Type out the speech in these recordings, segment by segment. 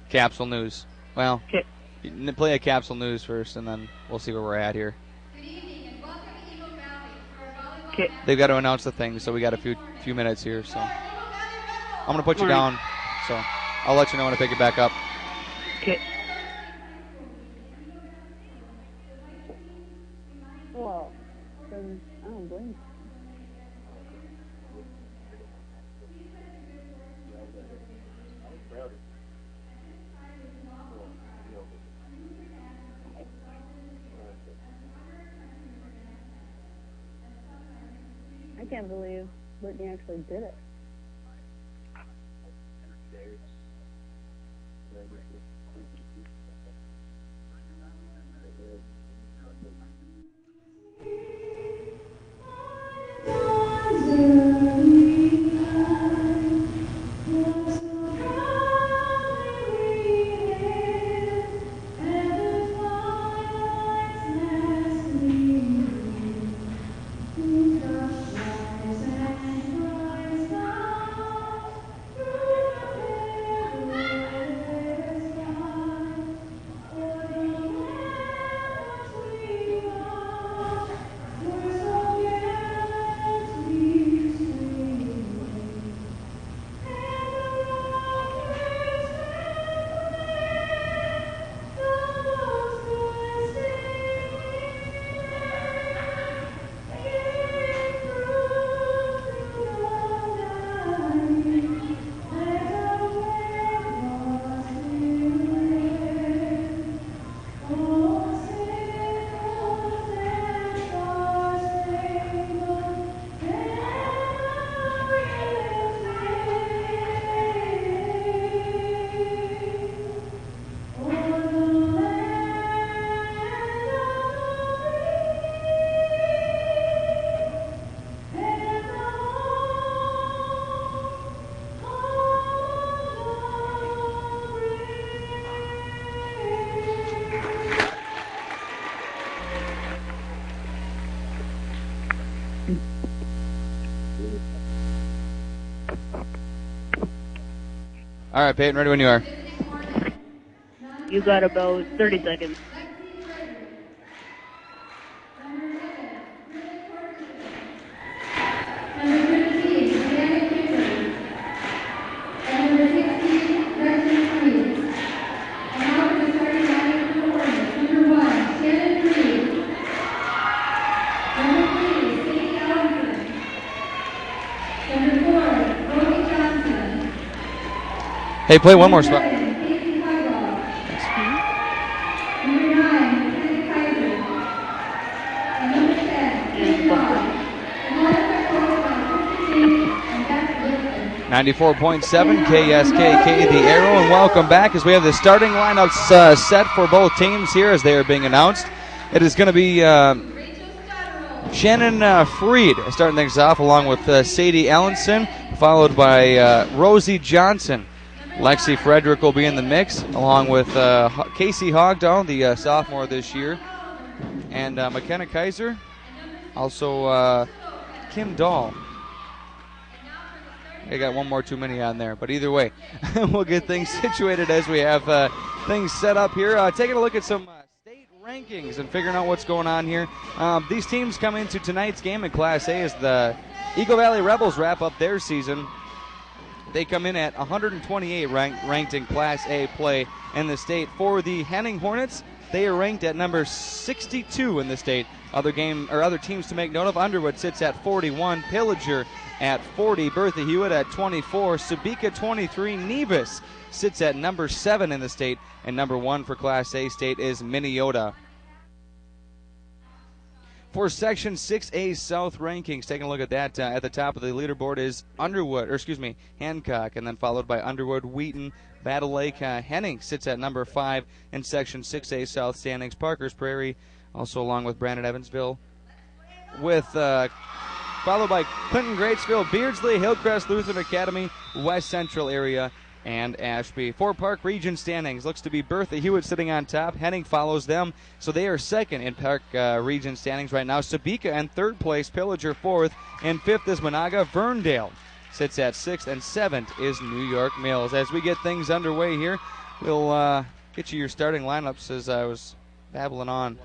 Capsule news. Well, Okay. play a capsule news first, and then we'll see where we're at here. Okay. They've got to announce the thing, so we got a few minutes here. So I'm going to put you down, so I'll let you know when I pick it back up. Okay. Well, then I don't blame you. I can't believe Brittany actually did it. All right, Peyton, ready when you are. You got about 30 seconds. Hey, play one more spot. Thanks. 94.7 KSKK The Arrow, and welcome back as we have the starting lineups set for both teams here as they are being announced. It is going to be Shannon Freed starting things off, along with Sadie Allenson, followed by Rosie Johnson. Lexi Frederick will be in the mix, along with Casey Hogdahl, the sophomore this year, and McKenna Kaiser, also Kim Dahl. I got one more too many on there, but either way, we'll get things situated as we have things set up here. Taking a look at some state rankings and figuring out what's going on here. These teams come into tonight's game in Class A as the Eagle Valley Rebels wrap up their season. They come in at 128 ranked in Class A play in the state. For the Henning Hornets, they are ranked at number 62 in the state. Other teams to make note of: Underwood sits at 41, Pillager at 40, Bertha Hewitt at 24, Sabika 23, Nevis sits at number 7 in the state, and number 1 for Class A state is Minneota. For Section 6A South rankings, taking a look at that, at the top of the leaderboard is Hancock, and then followed by Underwood, Wheaton, Battle Lake. Henning sits at number 5 in Section 6A South standings. Parker's Prairie, also along with Brandon Evansville, with followed by Clinton Gratesville, Beardsley, Hillcrest Lutheran Academy, West Central area, and Ashby. For Park Region standings, looks to be Bertha Hewitt sitting on top. Henning follows them, so they are second in Park Region standings right now. Sabika in third place, Pillager fourth, and fifth is Monaga. Verndale sits at sixth, and seventh is New York Mills. As we get things underway here, we'll get you your starting lineups as I was babbling on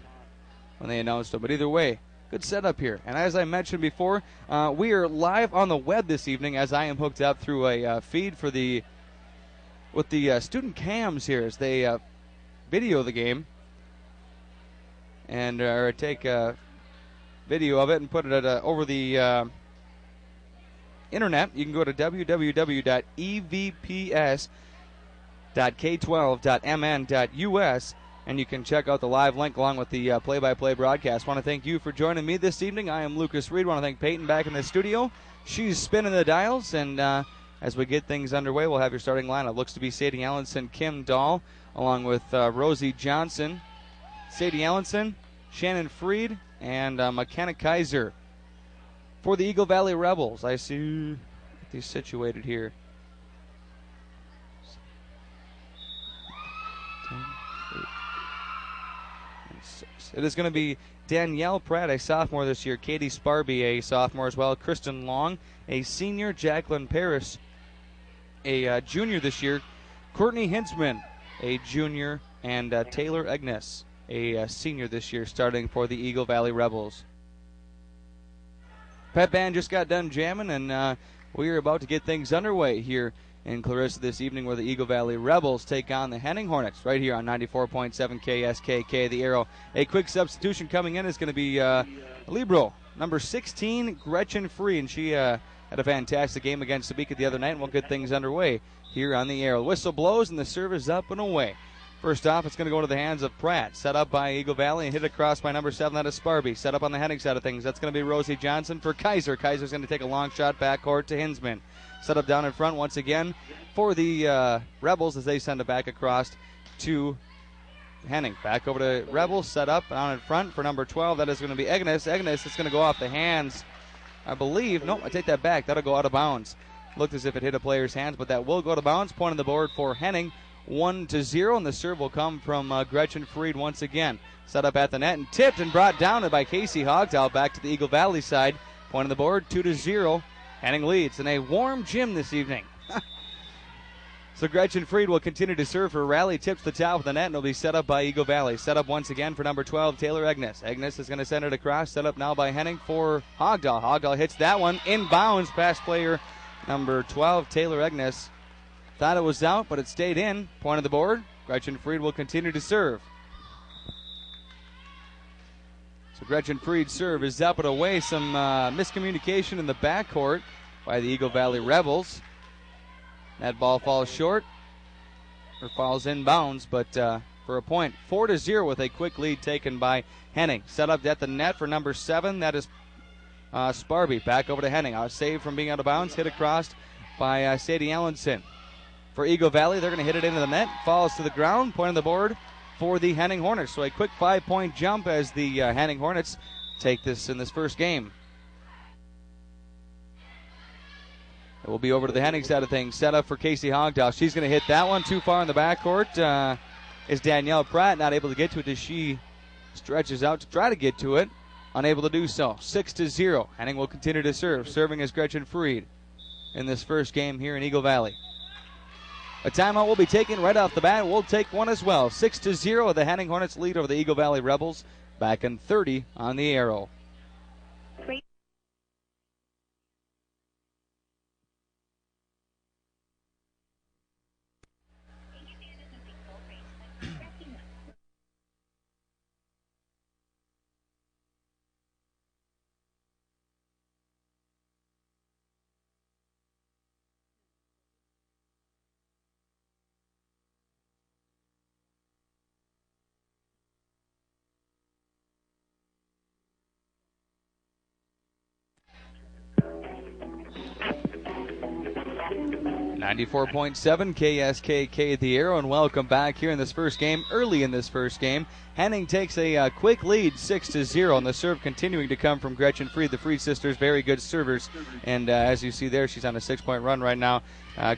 when they announced them. But either way, good setup here. And as I mentioned before, we are live on the web this evening as I am hooked up through a feed with the student cams here as they video the game and take a video of it and put it over the internet. You can go to www.evps.k12.mn.us and you can check out the live link along with the play-by-play broadcast. Want to thank you for joining me this evening. I am Lucas Reed. Want to thank Peyton back in the studio. She's spinning the dials, and as we get things underway, we'll have your starting lineup. Looks to be Sadie Allenson, Kim Dahl, along with Rosie Johnson, Sadie Allenson, Shannon Freed, and McKenna Kaiser. For the Eagle Valley Rebels, I see these situated here. 10, 8, and 6. It is going to be Danielle Pratt, a sophomore this year, Katie Sparby, a sophomore as well, Kristen Long, a senior, Jacqueline Paris, a junior this year, Courtney Hinsman, a junior, and Taylor Agnes, a senior this year, starting for the Eagle Valley Rebels. Pep Band just got done jamming, and we are about to get things underway here in Clarissa this evening where the Eagle Valley Rebels take on the Henning Hornets right here on 94.7 KSKK, the Arrow. A quick substitution coming in is going to be Libro, number 16, Gretchen Free, and she had a fantastic game against Topeka the other night, and we'll get things underway here on the Arrow. The whistle blows, and the serve is up and away. First off, it's going to go to the hands of Pratt. Set up by Eagle Valley and hit across by number 7, that is Sparby. Set up on the Henning side of things. That's going to be Rosie Johnson for Kaiser. Kaiser's going to take a long shot backcourt to Hinsman. Set up down in front once again for the Rebels as they send it back across to Henning. Back over to Rebels. Set up down in front for number 12. That is going to be Agnes. Agnes is going to go off the hands, I believe. Nope, I take that back. That'll go out of bounds. Looked as if it hit a player's hands, but that will go to bounds. Point on the board for Henning. 1-0, and the serve will come from Gretchen Freed once again. Set up at the net and tipped and brought down by Casey Hogdow back to the Eagle Valley side. Point on the board, 2-0. Henning leads in a warm gym this evening. So Gretchen Freed will continue to serve her rally. Tips the top of the net and will be set up by Eagle Valley. Set up once again for number 12, Taylor Agnes. Agnes is going to send it across. Set up now by Henning for Hogdahl. Hogdahl hits that one inbounds past player number 12, Taylor Agnes. Thought it was out, but it stayed in. Point of the board. Gretchen Freed will continue to serve. So Gretchen Freed's serve is up and away. Some miscommunication in the backcourt by the Eagle Valley Rebels. That ball falls short, or falls inbounds, but for a point. 4-0 with a quick lead taken by Henning. Set up at the net for number 7. That is Sparby. Back over to Henning. Saved from being out of bounds. Hit across by Sadie Allenson. For Eagle Valley, they're going to hit it into the net. Falls to the ground. Point on the board for the Henning Hornets. So a quick 5-point jump as the Henning Hornets take this in this first game. It will be over to the Henning side of things. Set up for Casey Hogdow. She's going to hit that one too far in the backcourt. Is Danielle Pratt not able to get to it as she stretches out to try to get to it? Unable to do so. 6-0. Henning will continue to serve. Serving as Gretchen Freed in this first game here in Eagle Valley. A timeout will be taken right off the bat. We'll take one as well. 6-0, the Henning Hornets lead over the Eagle Valley Rebels. Back in 30 on the Arrow. Great. 94.7 KSKK the Arrow, and welcome back here in this first game. Early in this first game, Henning takes a quick lead, 6-0, and the serve continuing to come from Gretchen Freed. The Freed sisters, very good servers, and as you see there, she's on a 6-point run right now.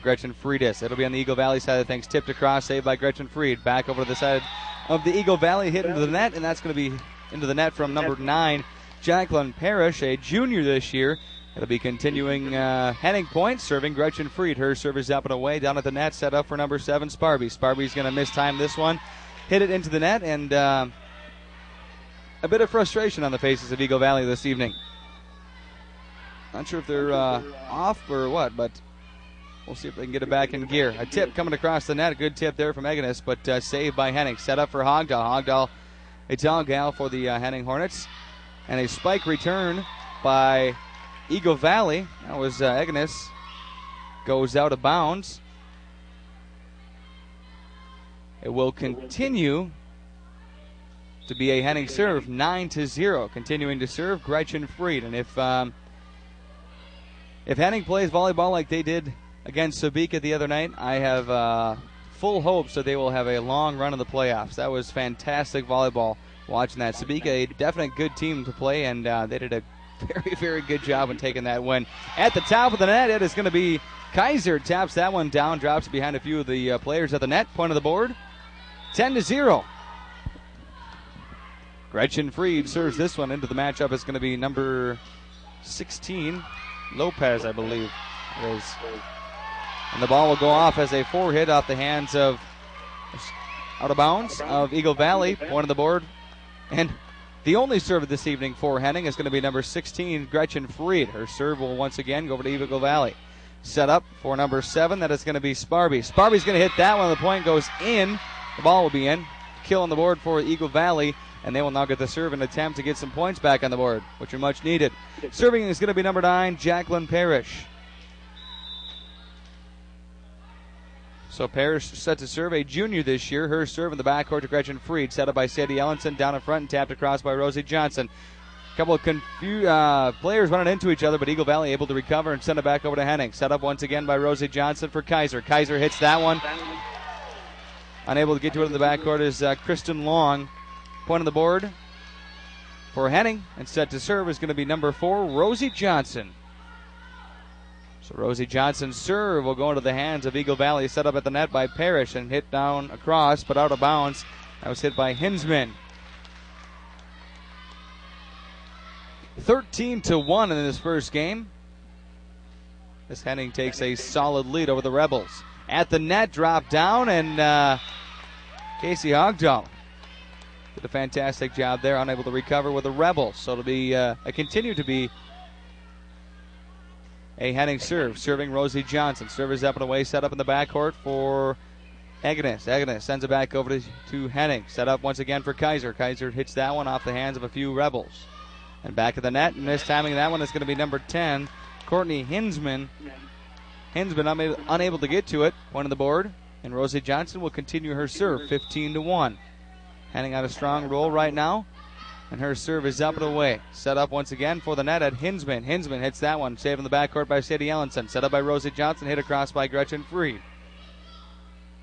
Gretchen Freed is. It'll be on the Eagle Valley side of things. Tipped across, saved by Gretchen Freed. Back over to the side of the Eagle Valley, hit into the net, and that's going to be into the net from number 9, Jacqueline Parrish, a junior this year. It'll be continuing Henning point, serving Gretchen Fried. Her serve is up and away, down at the net, set up for number 7, Sparby. Sparby's going to miss time this one, hit it into the net, and a bit of frustration on the faces of Eagle Valley this evening. Not sure if they're off or what, but we'll see if they can get it back in gear. A tip coming across the net, a good tip there from Agnes, but saved by Henning. Set up for Hogdahl. Hogdahl, a tall gal for the Henning Hornets, and a spike return by Eagle Valley. That was Agnes. Goes out of bounds. It will continue to be a Henning serve, 9-0. Continuing to serve Gretchen Fried. And if Henning plays volleyball like they did against Sabika the other night, I have full hopes that they will have a long run in the playoffs. That was fantastic volleyball watching that. Sabika, a definite good team to play, and they did a very, very good job in taking that win. At the top of the net, it is going to be Kaiser. Taps that one down, drops it behind a few of the players at the net. Point of the board, 10-0. Gretchen Fried serves this one into the matchup. It's going to be number 16, Lopez, I believe it is. And the ball will go off as a forehit off the hands of, out of bounds, of Eagle Valley. Point of the board. And the only serve this evening for Henning is going to be number 16, Gretchen Fried. Her serve will once again go over to Eagle Valley. Set up for number 7. That is going to be Sparby. Sparby's going to hit that one. The point goes in. The ball will be in. Kill on the board for Eagle Valley, and they will now get the serve and attempt to get some points back on the board, which are much needed. Serving is going to be number 9, Jacqueline Parrish. So Parrish set to serve, a junior this year. Her serve in the backcourt to Gretchen Fried. Set up by Sadie Ellenson, down in front and tapped across by Rosie Johnson. A couple of players running into each other, but Eagle Valley able to recover and send it back over to Henning. Set up once again by Rosie Johnson for Kaiser. Kaiser hits that one. Unable to get to it in the backcourt is Kristen Long. Point on the board for Henning, and set to serve is going to be number 4, Rosie Johnson. So Rosie Johnson's serve will go into the hands of Eagle Valley, set up at the net by Parrish and hit down across, but out of bounds. That was hit by Hinsman. 13-1 in this first game. This Henning takes a solid lead over the Rebels. At the net, drop down, and Casey Hogdahl did a fantastic job there, unable to recover with the Rebels. So it'll be continue to be a Henning serve, serving Rosie Johnson. Serve is up and away, set up in the backcourt for Agnes. Agnes sends it back over to Henning. Set up once again for Kaiser. Kaiser hits that one off the hands of a few Rebels. And back at the net, and this timing that one is going to be number 10, Courtney Hinsman. Hinsman unable to get to it. Point on the board, and Rosie Johnson will continue her serve, 15-1. Henning on a strong roll right now, and her serve is up and away. Set up once again for the net at Hinsman. Hinsman hits that one, saved in the backcourt by Sadie Ellenson. Set up by Rosie Johnson, hit across by Gretchen Fried.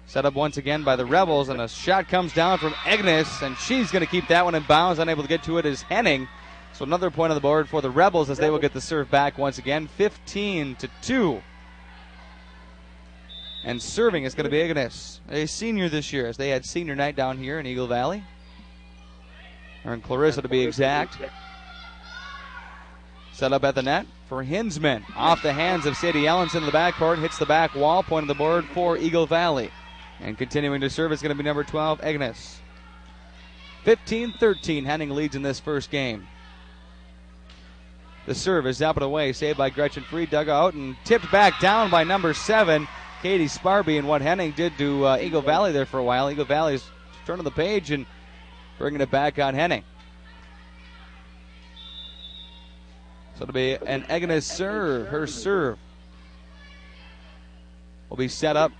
Set up once again by the Rebels, and a shot comes down from Agnes, and she's going to keep that one in bounds. Unable to get to it is Henning. So another point on the board for the Rebels as they will get the serve back once again, 15-2. And serving is going to be Agnes, a senior this year, as they had senior night down here in Eagle Valley. Or in Clarissa to be exact. Set up at the net for Hinsman. Off the hands of Sadie Ellenson in the backcourt. Hits the back wall. Point on the board for Eagle Valley. And continuing to serve is going to be number 12, Agnes. 15-13. Henning leads in this first game. The serve is up and away. Saved by Gretchen Fried. Dug out and tipped back down by number 7, Katie Sparby. And what Henning did to Eagle Valley there for a while. Eagle Valley's turning the page and bringing it back on Henning. So it'll be an Agnes serve. Her serve will be set up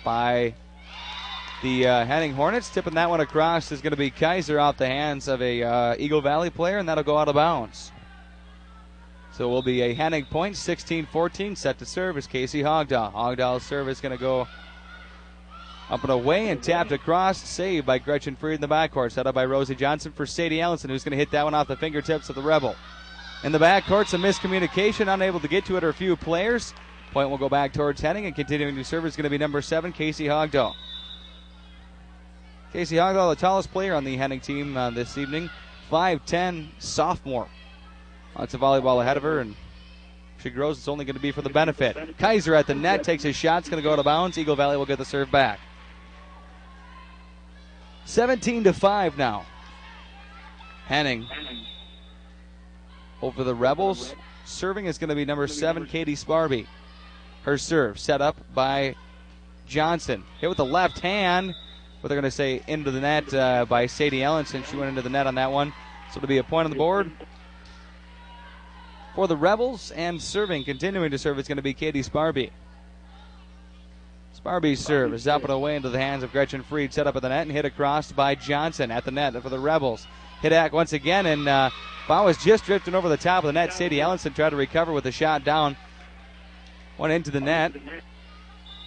by the Henning Hornets. Tipping that one across is going to be Kaiser off the hands of a Eagle Valley player, and that'll go out of bounds. So it will be a Henning point, 16-14. Set to serve is Casey Hogdahl. Hogdahl's serve is going to go up and away and tapped across. Saved by Gretchen Fried in the backcourt. Set up by Rosie Johnson for Sadie Ellenson, who's going to hit that one off the fingertips of the Rebel. In the backcourt, some miscommunication. Unable to get to it are a few players. Point will go back towards Henning, and continuing to serve is going to be number 7, Casey Hogdahl. Casey Hogdahl, the tallest player on the Henning team this evening. 5'10", sophomore. Lots of volleyball ahead of her, and she grows, it's only going to be for the benefit. Kaiser at the net takes his shot. It's going to go out of bounds. Eagle Valley will get the serve back. 17-5 now. Henning over the Rebels. Serving is going to be number 7, Katie Sparby. Her serve set up by Johnson. Hit with the left hand, but they're going to say into the net by Sadie Ellenson. She went into the net on that one. So it'll be a point on the board for the Rebels. And serving, continuing to serve, it's going to be Katie Sparby. Sparby's serve is up and away into the hands of Gretchen Freed. Set up at the net and hit across by Johnson at the net for the Rebels. Hit back once again, and ball was just drifting over the top of the net. Sadie Ellenson tried to recover with a shot down. Went into the net.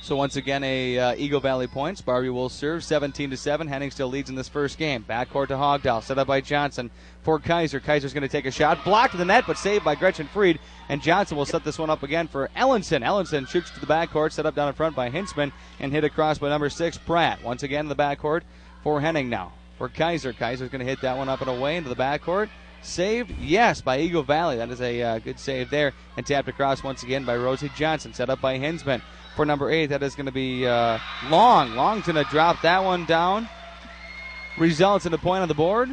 So once again, a Eagle Valley point. Sparby will serve 17-7. Henning still leads in this first game. Backcourt to Hogdahl. Set up by Johnson for Kaiser. Kaiser's going to take a shot. Blocked to the net, but saved by Gretchen Freed. And Johnson will set this one up again for Ellenson. Ellenson shoots to the backcourt. Set up down in front by Hintzman. And hit across by number 6, Pratt. Once again in the backcourt for Henning now. For Kaiser. Kaiser's going to hit that one up and away into the backcourt. Saved, yes, by Eagle Valley. That is a good save there. And tapped across once again by Rosie Johnson. Set up by Hintzman. For number 8, that is going to be Long. Long's going to drop that one down. Results in a point on the board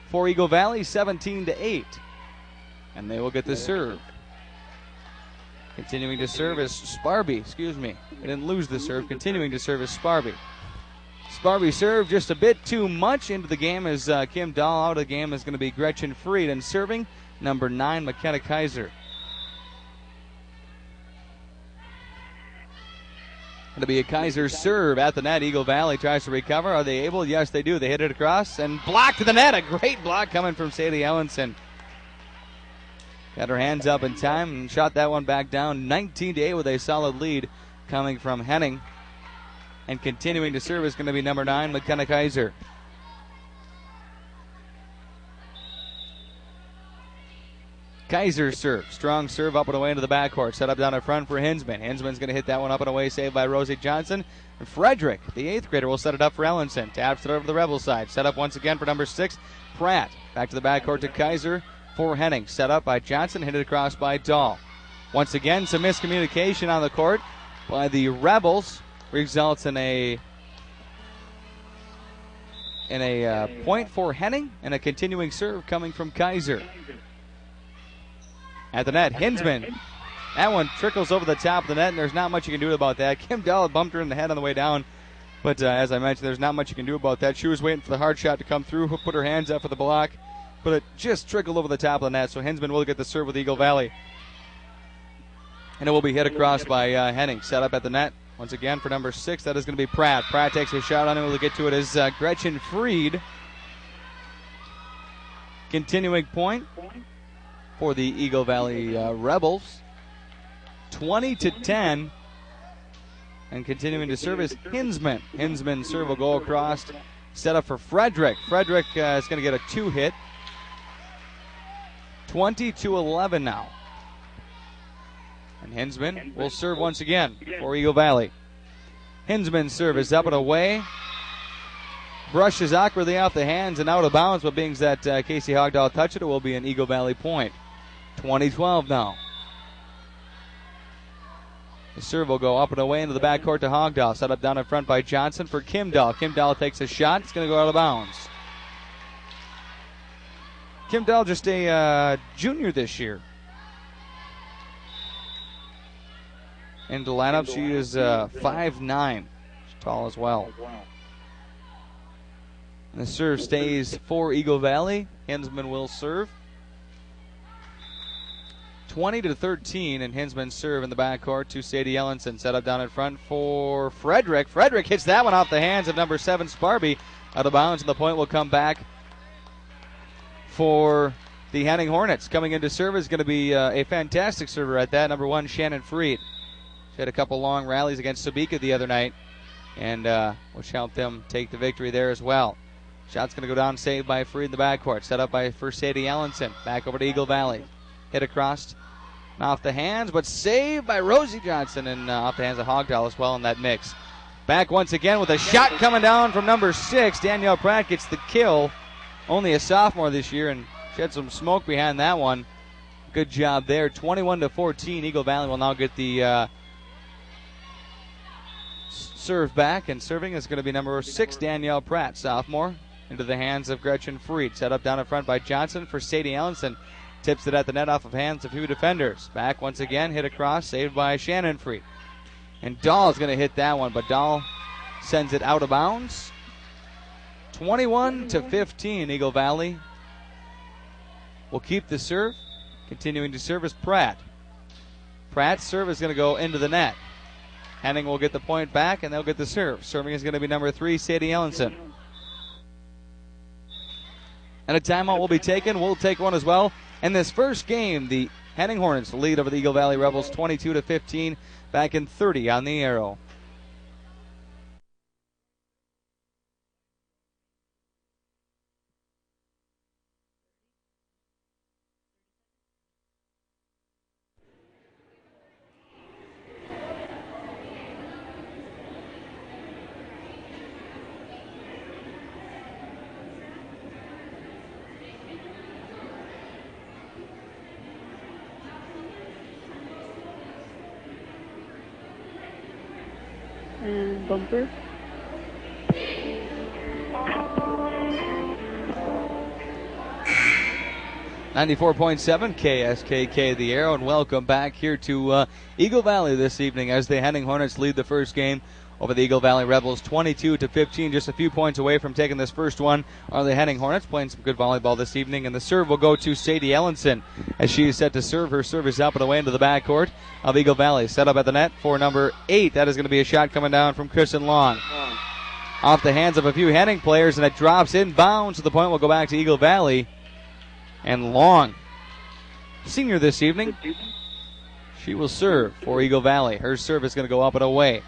for Eagle Valley, 17-8. And they will get the serve. Continuing to serve is Sparby. Excuse me. They didn't lose the serve. Continuing to serve is Sparby. Sparby served just a bit too much into the game as Kim Dahl. Out of the game is going to be Gretchen Freed. And serving, number 9, McKenna Kaiser. Going to be a Kaiser serve at the net. Eagle Valley tries to recover. Are they able? Yes, they do. They hit it across and blocked to the net. A great block coming from Sadie Ellenson. Got her hands up in time and shot that one back down. 19-8 with a solid lead coming from Henning. And continuing to serve is going to be number 9, McKenna Kaiser. Kaiser serve. Strong serve up and away into the backcourt. Set up down in front for Hintzman. Hintzman's going to hit that one up and away. Saved by Rosie Johnson. And Frederick, the 8th grader, will set it up for Ellenson. Taps it over to the Rebel side. Set up once again for number 6, Pratt. Back to the backcourt to Kaiser for Henning. Set up by Johnson. Hit it across by Dahl. Once again, some miscommunication on the court by the Rebels. Results in a point for Henning and a continuing serve coming from Kaiser. At the net, Hintzman. That one trickles over the top of the net, and there's not much you can do about that. Kim Dahl bumped her in the head on the way down, but as I mentioned, there's not much you can do about that. She was waiting for the hard shot to come through, put her hands up for the block, but it just trickled over the top of the net, so Hintzman will get the serve with Eagle Valley. And it will be hit across by Henning. Set up at the net. Once again for number 6, that is going to be Pratt. Pratt takes a shot on it. We'll get to it as Gretchen Freed. Continuing point for the Eagle Valley Rebels. 20-10. And continuing to serve is Hintzman. Hintzman's serve will go across. Set up for Frederick. Frederick is going to get a 2-hit. 20-11 now. And Hintzman will serve once again for Eagle Valley. Hintzman's serve is up and away. Brushes awkwardly off the hands and out of bounds, but being that Casey Hogdahl touched it, it will be an Eagle Valley point. 20-12 now. The serve will go up and away into the backcourt to Hogdahl. Set up down in front by Johnson for Kim Dahl. Kim Dahl takes a shot. It's going to go out of bounds. Kim Dahl just a junior this year. Into the lineup, she is 5'9". She's tall as well. And the serve stays for Eagle Valley. Hintzman will serve. 20-13, and Hintzman's serve in the backcourt to Sadie Ellenson. Set up down in front for Frederick. Frederick hits that one off the hands of number 7, Sparby. Out of bounds, and the point will come back for the Henning Hornets. Coming into serve is going to be a fantastic server at that, number 1, Shannon Freed. She had a couple long rallies against Sabika the other night, and which helped them take the victory there as well. Shot's going to go down, saved by Freed in the backcourt. Set up by first Sadie Ellenson. Back over to Eagle Valley. Hit across, off the hands, but saved by Rosie Johnson, and off the hands of Hogdahl as well in that mix. Back once again with a shot coming down from number 6. Danielle Pratt gets the kill. Only a sophomore this year, and she had some smoke behind that one. Good job there. 21-14. Eagle Valley will now get the serve back, and serving is going to be number 6, Danielle Pratt, sophomore, into the hands of Gretchen Freed. Set up down in front by Johnson for Sadie Allenson. Tips it at the net off of hands of a few defenders. Back once again, hit across, saved by Shannon Freed. And Dahl is going to hit that one, but Dahl sends it out of bounds. 21-15, Eagle Valley will keep the serve. Continuing to serve is Pratt. Pratt's serve is going to go into the net. Henning will get the point back, and they'll get the serve. Serving is going to be number 3, Sadie Ellenson. And a timeout will be taken. We'll take one as well. In this first game, the Henning Hornets lead over the Eagle Valley Rebels 22-15, back in 30 on the arrow. And bumper. .7 KSKK the Arrow, and welcome back here to Eagle Valley this evening as the Henning Hornets lead the first game over the Eagle Valley Rebels 22-15. Just a few points away from taking this first one are the Henning Hornets, playing some good volleyball this evening, and the serve will go to Sadie Ellenson as she is set to serve. Her serve is up and away into the backcourt of Eagle Valley. Set up at the net for number 8. That is going to be a shot coming down from Kristen Long. Off the hands of a few Henning players, and it drops inbounds, so the point will go back to Eagle Valley. And Long, senior this evening, she will serve for Eagle Valley. Her serve is going to go up and away.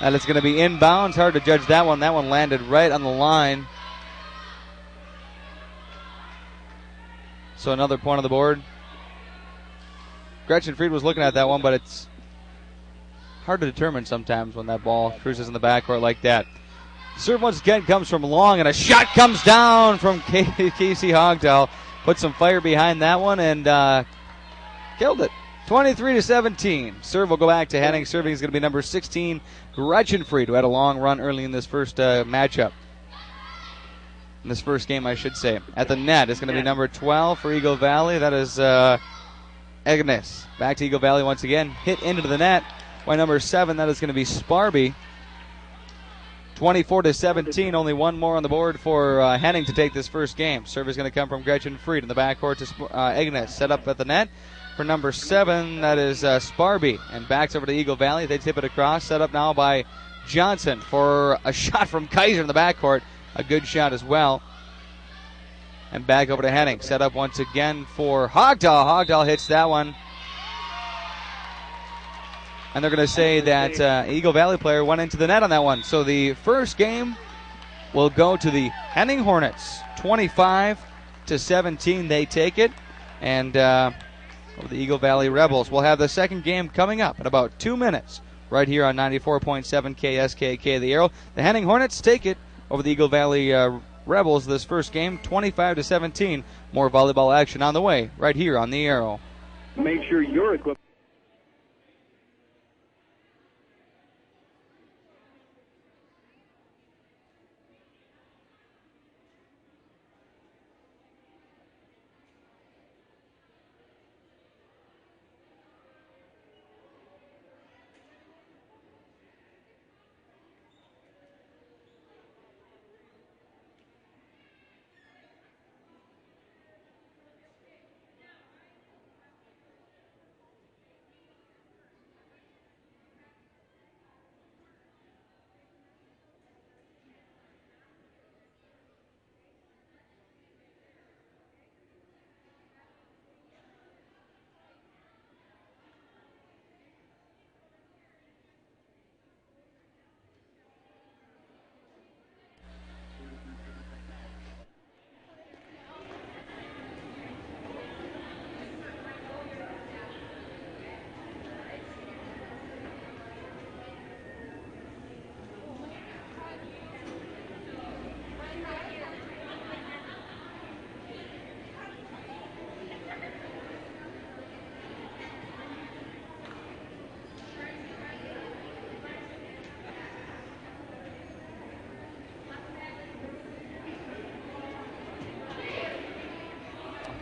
And it's going to be inbounds. Hard to judge that one. That one landed right on the line. So another point on the board. Gretchen Freed was looking at that one, but it's hard to determine sometimes when that ball cruises in the backcourt like that. Serve once again comes from Long, and a shot comes down from Casey Hogdahl. Put some fire behind that one and killed it. 23-17. Serve will go back to Henning. Serving is going to be number 16, Gretchen Freed, who had a long run early in this first matchup. In this first game, I should say. At the net is going to be number 12 for Eagle Valley. That is Agnes. Back to Eagle Valley once again. Hit into the net by number 7. That is going to be Sparby. 24-17, only one more on the board for Henning to take this first game. Serve is going to come from Gretchen Freed in the backcourt to Agnes. Set up at the net for number 7, that is Sparby. And backs over to Eagle Valley. They tip it across. Set up now by Johnson for a shot from Kaiser in the backcourt. A good shot as well. And back over to Henning. Set up once again for Hogdahl. Hogdahl hits that one. And they're going to say that Eagle Valley player went into the net on that one. So the first game will go to the Henning Hornets. 25-17, they take it. And the Eagle Valley Rebels will have the second game coming up in about 2 minutes right here on 94.7 KSKK the Arrow. The Henning Hornets take it over the Eagle Valley Rebels this first game, 25-17. More volleyball action on the way right here on the Arrow. Make sure you're equipped.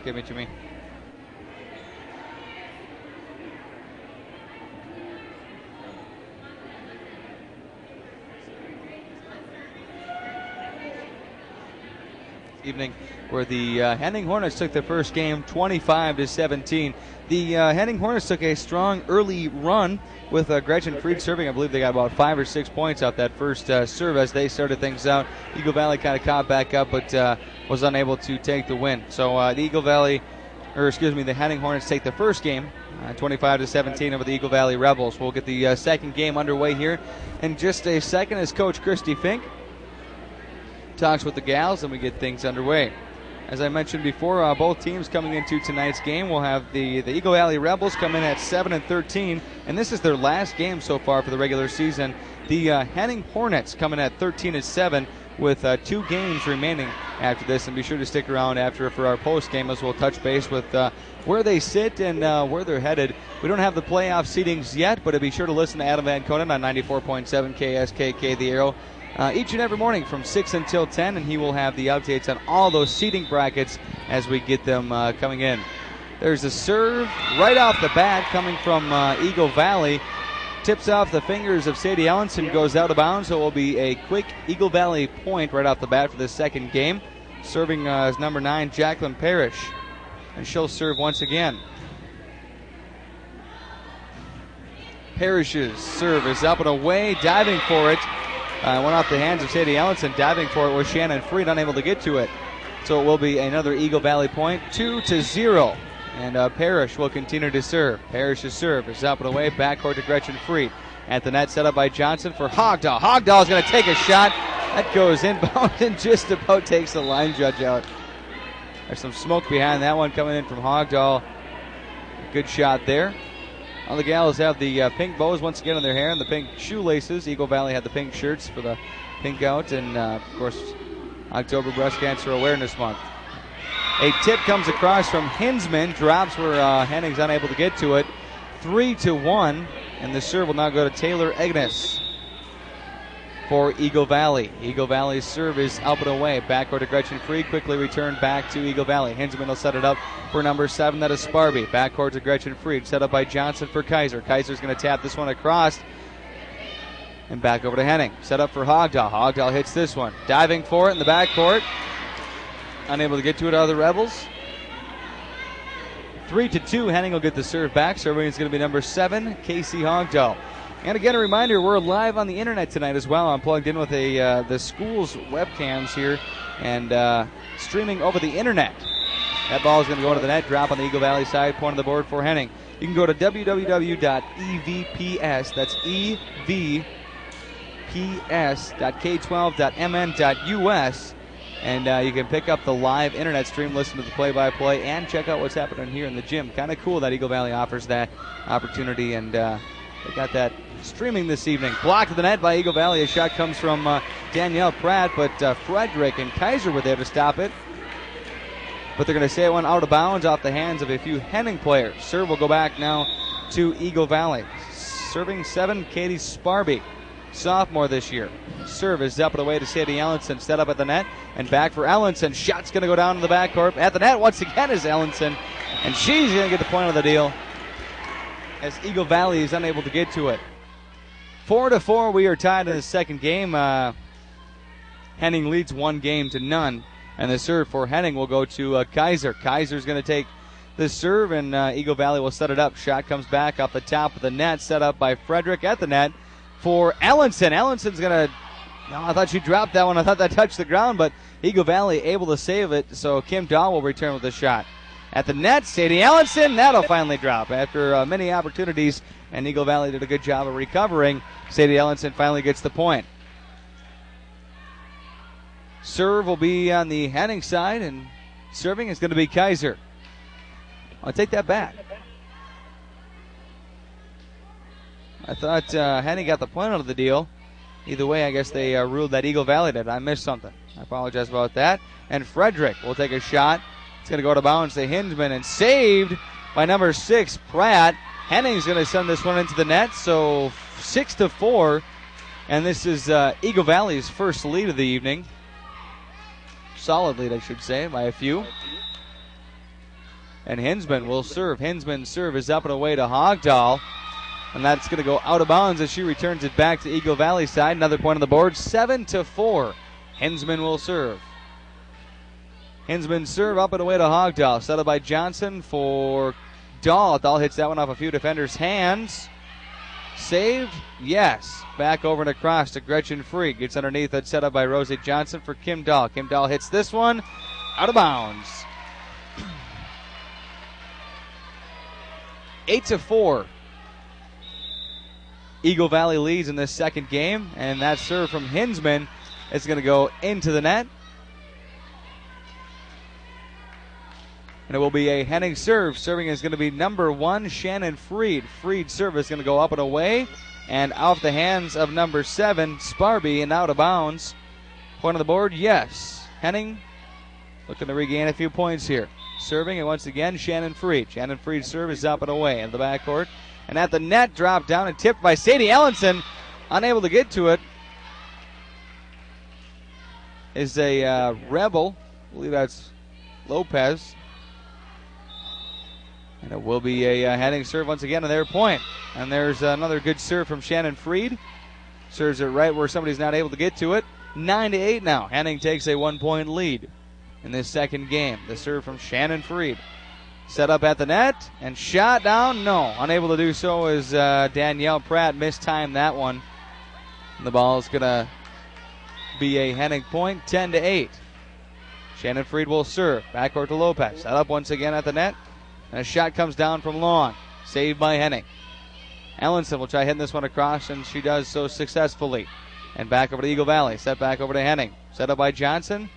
Give it to me. Evening where the Henning Hornets took their first game 25-17. The Henning Hornets took a strong early run with Gretchen Fried serving. I believe they got about 5 or 6 points off that first serve as they started things out. Eagle Valley kind of caught back up but was unable to take the win. So the Henning Hornets take the first game 25-17 over the Eagle Valley Rebels. We'll get the second game underway here in just a second as Coach Christy Fink talks with the gals and we get things underway. As I mentioned before, both teams coming into tonight's game will have the Eagle Valley Rebels come in at 7-13, and this is their last game so far for the regular season. The Henning Hornets coming at 13-7 with 2 games remaining after this, and be sure to stick around after for our post game as we'll touch base with where they sit and where they're headed. We don't have the playoff seedings yet, but be sure to listen to Adam Van Conen on 94.7 KSKK The Arrow each and every morning from 6 until 10, and he will have the updates on all those seating brackets as we get them coming in. There's a serve right off the bat coming from Eagle Valley. Tips off the fingers of Sadie Ellenson, goes out of bounds, so it will be a quick Eagle Valley point right off the bat for the second game. Serving is number 9, Jacqueline Parrish, and she'll serve once again. Parrish's serve is up and away, diving for it. Went off the hands of Sadie Ellenson. Diving for it was Shannon Freed, unable to get to it. So it will be another Eagle Valley point, 2-0. And Parrish will continue to serve. Parrish's serve is up and away, backcourt to Gretchen Freed. At the net, set up by Johnson for Hogdahl. Hogdahl is going to take a shot. That goes inbound and just about takes the line judge out. There's some smoke behind that one coming in from Hogdahl. Good shot there. All the gals have the pink bows once again in their hair and the pink shoelaces. Eagle Valley had the pink shirts for the pink out, and of course, October Breast Cancer Awareness Month. A tip comes across from Hinsman, drops where Henning's unable to get to it. 3-1, and the serve will now go to Taylor Agnes for Eagle Valley. Eagle Valley's serve is up and away. Backcourt to Gretchen Freed, quickly returned back to Eagle Valley. Hinsman will set it up for number 7, that is Sparby. Backcourt to Gretchen Freed, set up by Johnson for Kaiser. Kaiser's going to tap this one across. And back over to Henning. Set up for Hogdahl. Hogdahl hits this one. Diving for it in the backcourt. Unable to get to it out of the Rebels. 3-2. Henning will get the serve back. Serving is going to be number 7, Casey Hogdahl. And again, a reminder, we're live on the internet tonight as well. I'm plugged in with the school's webcams here and streaming over the internet. That ball is going to go into the net, drop on the Eagle Valley side, point of the board for Henning. You can go to www.evps, that's evps.k12.mn.us, and you can pick up the live internet stream, listen to the play-by-play, and check out what's happening here in the gym. Kind of cool that Eagle Valley offers that opportunity, and they got that streaming this evening. Blocked to the net by Eagle Valley. A shot comes from Danielle Pratt, but Frederick and Kaiser were there to stop it. But they're going to say it went out of bounds off the hands of a few Henning players. Serve will go back now to Eagle Valley. Serving 7, Katie Sparby, sophomore this year. Serve is up and away to Sadie Ellenson. Set up at the net and back for Ellenson. Shot's going to go down in the backcourt. At the net once again is Ellenson, and she's going to get the point of the deal as Eagle Valley is unable to get to it. 4-4, we are tied in the second game. Henning leads 1-0. And the serve for Henning will go to Kaiser. Kaiser's going to take the serve, and Eagle Valley will set it up. Shot comes back off the top of the net, set up by Frederick at the net for Ellenson. Ellenson's going to, I thought she dropped that one. I thought that touched the ground, but Eagle Valley able to save it, so Kim Dahl will return with the shot. At the net, Sadie Ellenson, that'll finally drop. After many opportunities, and Eagle Valley did a good job of recovering, Sadie Ellenson finally gets the point. Serve will be on the Henning side, and serving is going to be Kaiser. I'll take that back. I thought Henning got the point out of the deal. Either way, I guess they ruled that Eagle Valley did. I missed something. I apologize about that. And Frederick will take a shot. It's going to go to bounds to Hinsman, and saved by number 6, Pratt. Henning's going to send this one into the net, so 6-4. And this is Eagle Valley's first lead of the evening. Solid lead, I should say, by a few. And Hinsman will serve. Hinsman's serve is up and away to Hogdahl. And that's going to go out of bounds as she returns it back to Eagle Valley side. Another point on the board, 7-4. Hinsman will serve. Hinsman's serve up and away to Hogdahl. Set up by Johnson for Dahl. Dahl hits that one off a few defenders' hands. Saved? Yes. Back over and across to Gretchen Freed. Gets underneath. That's set up by Rosie Johnson for Kim Dahl. Kim Dahl hits this one out of bounds. 8-4. Eagle Valley leads in this second game, and that serve from Hinsman is going to go into the net. And it will be a Henning serve. Serving is going to be number 1, Shannon Freed. Freed's serve is going to go up and away and off the hands of number 7, Sparby, and out of bounds. Point on the board, yes. Henning looking to regain a few points here. Serving, and once again, Shannon Freed. Shannon Freed's serve is up and away in the backcourt. And at the net, dropped down and tipped by Sadie Ellenson. Unable to get to it is a Rebel. I believe that's Lopez. And it will be a Henning serve once again on their point. And there's another good serve from Shannon Freed. Serves it right where somebody's not able to get to it. 9-8 now. Henning takes a 1-point lead in this second game. The serve from Shannon Freed. Set up at the net and shot down. No, unable to do so as Danielle Pratt mistimed that one. And the ball is going to be a Henning point, 10-8. Shannon Freed will serve. Backcourt to Lopez. Set up once again at the net. And a shot comes down from long. Saved by Henning. Ellenson will try hitting this one across, and she does so successfully. And back over to Eagle Valley. Set back over to Henning. Set up by Johnson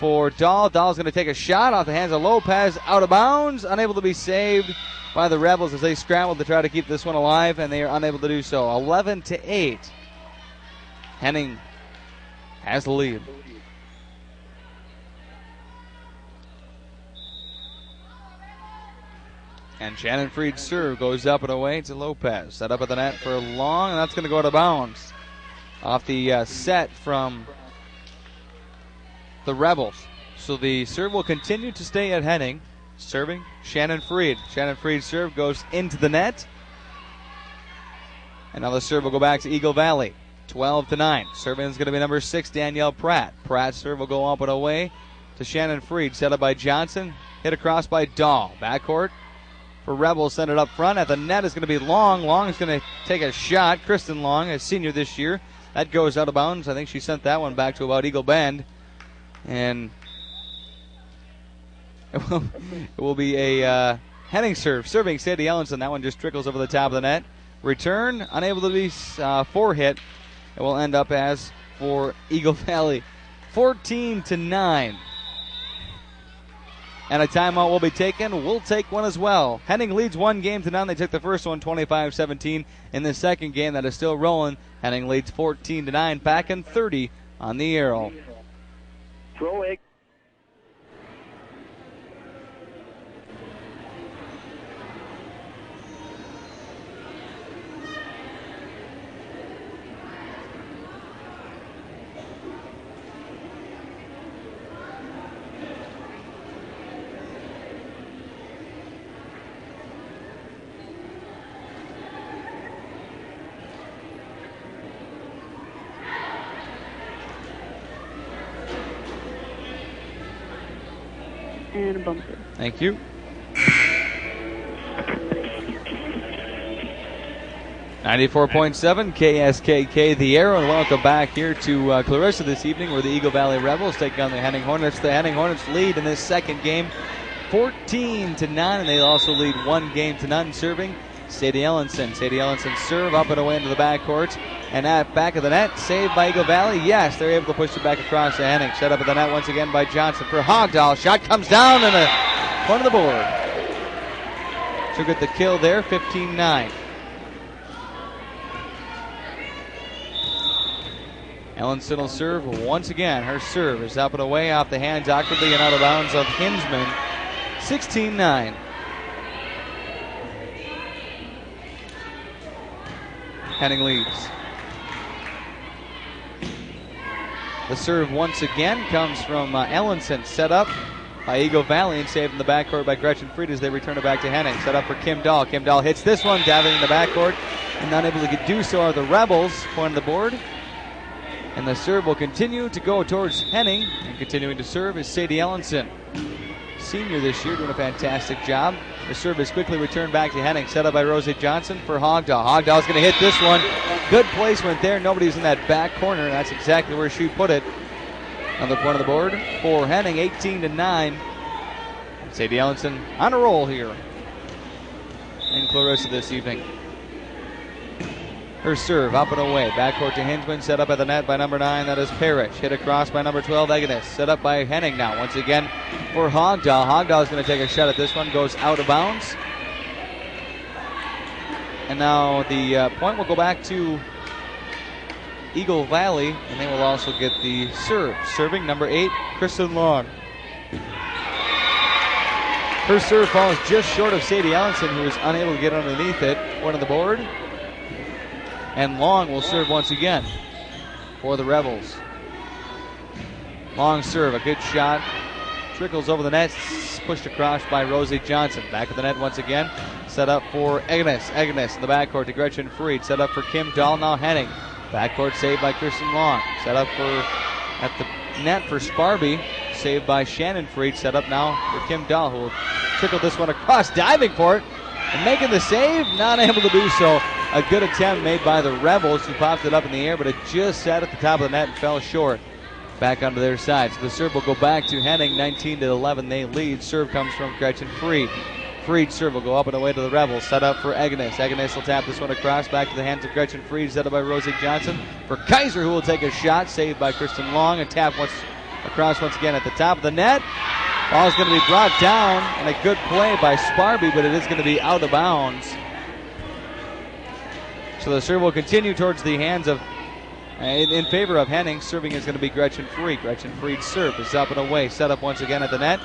for Dahl. Dahl's going to take a shot off the hands of Lopez. Out of bounds. Unable to be saved by the Rebels as they scramble to try to keep this one alive, and they are unable to do so. 11-8. Henning has the lead. And Shannon Freed's serve goes up and away to Lopez. Set up at the net for long, and that's going to go out of bounds. Off the set from the Rebels. So the serve will continue to stay at Henning. Serving Shannon Freed. Shannon Freed's serve goes into the net. And now the serve will go back to Eagle Valley. 12-9. Serving is going to be number 6, Danielle Pratt. Pratt's serve will go up and away to Shannon Freed. Set up by Johnson. Hit across by Dahl. Backcourt for Rebels. Send it up front. At the net is going to be Long. Long is going to take a shot. Kristen Long, a senior this year. That goes out of bounds. I think she sent that one back to about Eagle Bend. And it will be a Henning serve. Serving Sadie Ellenson. That one just trickles over the top of the net. Return, unable to be hit. It will end up as for Eagle Valley. 14-9. And a timeout will be taken. We'll take one as well. Henning leads 1-0. They took the first one 25-17. In the second game that is still rolling, Henning leads 14-9. Back in 30 on the arrow. Throw it. And a bumper. Thank you. .7 KSKK The Arrow, and welcome back here to Clarissa this evening, where the Eagle Valley Rebels take on the Henning Hornets. The Henning Hornets lead in this second game 14-9, and they also lead 1-0. Serving Sadie Ellenson. Sadie Ellenson serve up and away into the backcourt, and at back of the net, saved by Eagle Valley. Yes, they're able to push it back across to Henning. Set up at the net once again by Johnson for Hogdahl. Shot comes down, and a point of the board. So get the kill there, 15-9. Ellenson will serve once again. Her serve is up and away off the hands awkwardly and out of bounds of Hinsman. 16-9. Henning leads. The serve once again comes from Ellenson. Set up by Eagle Valley and saved in the backcourt by Gretchen Fried as they return it back to Henning. Set up for Kim Dahl. Kim Dahl hits this one, diving in the backcourt, and not able to do so are the Rebels. Point on the board. And the serve will continue to go towards Henning, and continuing to serve is Sadie Ellenson. Senior this year, doing a fantastic job. The serve is quickly returned back to Henning, set up by Rosie Johnson for Hogdahl. Hogdahl's going to hit this one. Good placement there. Nobody's in that back corner, and that's exactly where she put it. Another point on the board for Henning, 18-9. Sadie Ellenson on a roll here in Clarissa this evening. Her serve up and away. Backcourt to Hinchman, set up at the net by number 9. That is Parrish. Hit across by number 12, Eganis. Set up by Henning now. Once again for Hogdahl. Hogdahl is going to take a shot at this one. Goes out of bounds. And now the point will go back to Eagle Valley, and they will also get the serve. Serving number 8, Kristen Long. Her serve falls just short of Sadie Ellenson, who is unable to get underneath it. Point on the board. And Long will serve once again for the Rebels. Long serve, a good shot. Trickles over the net, pushed across by Rosie Johnson. Back of the net once again. Set up for Agnes. Agnes in the backcourt to Gretchen Fried. Set up for Kim Dahl, now Henning. Backcourt saved by Kristen Long. Set up at the net for Sparby. Saved by Shannon Fried. Set up now for Kim Dahl, who will trickle this one across, diving for it. And making the save, not able to do so. A good attempt made by the Rebels, who popped it up in the air, but it just sat at the top of the net and fell short. Back onto their side. So the serve will go back to Henning, 19-11. They lead. Serve comes from Gretchen Fried. Fried's serve will go up and away to the Rebels. Set up for Agnes. Agnes will tap this one across, back to the hands of Gretchen Fried. Set up by Rosie Johnson for Kaiser, who will take a shot. Saved by Kristen Long. And tap across once again at the top of the net. Ball's going to be brought down, and a good play by Sparby, but it is going to be out of bounds. So the serve will continue towards the hands of, in favor of Henning. Serving is going to be Gretchen Fried. Gretchen Fried's serve is up and away. Set up once again at the net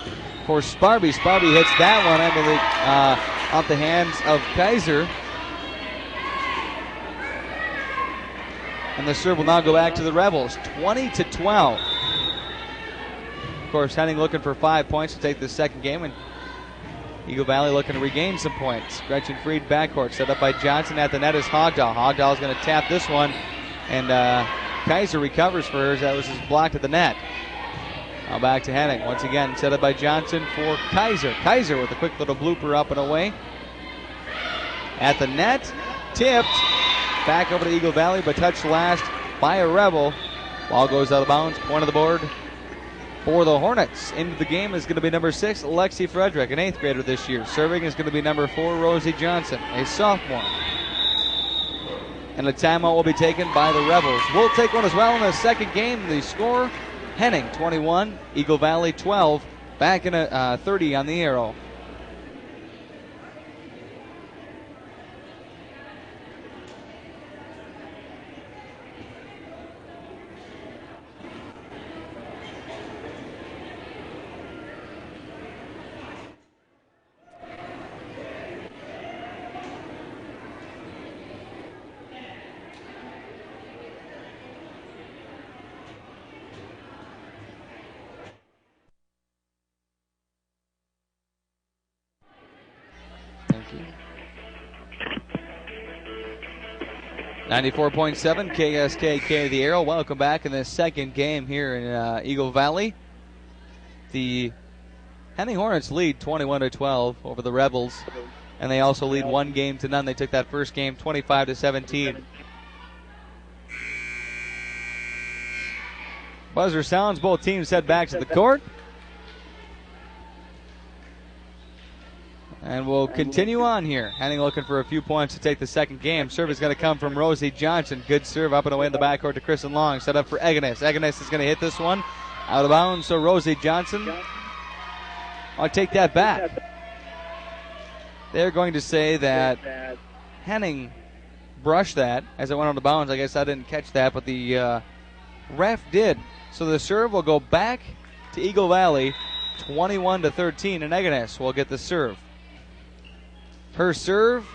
for Sparby. Sparby hits that one, I believe, off the hands of Kaiser. And the serve will now go back to the Rebels, 20-12. Of course, Henning looking for 5 points to take this second game, and Eagle Valley looking to regain some points. Gretchen Fried backcourt, set up by Johnson at the net is Hogdahl. Hogdahl is going to tap this one, and Kaiser recovers for hers. That was just blocked at the net. Now back to Henning. Once again, set up by Johnson for Kaiser. Kaiser with a quick little blooper up and away. At the net, tipped. Back over to Eagle Valley, but touched last by a Rebel. Ball goes out of bounds. Point of the board for the Hornets. Into the game is going to be number 6, Lexi Frederick, an 8th grader this year. Serving is going to be number 4, Rosie Johnson, a sophomore. And a timeout will be taken by the Rebels. We'll take one as well in the second game. The score, Henning 21, Eagle Valley 12. Back in a 30 on the arrow. Thank you. 94.7 KSKK the Arrow. Welcome back in the second game here in Eagle Valley. The Henning Hornets lead 21-12 over the Rebels, and they also lead 1-0. They took that first game 25-17. Buzzer sounds. Both teams head back to the court. And we'll continue on here. Henning looking for a few points to take the second game. Serve is going to come from Rosie Johnson. Good serve up and away in the backcourt to Kristen Long. Set up for Agnes. Agnes is going to hit this one. Out of bounds, so Rosie Johnson. I'll take that back. They're going to say that Henning brushed that as it went out of bounds. I guess I didn't catch that, but the ref did. So the serve will go back to Eagle Valley, 21-13, and Agnes will get the serve. Her serve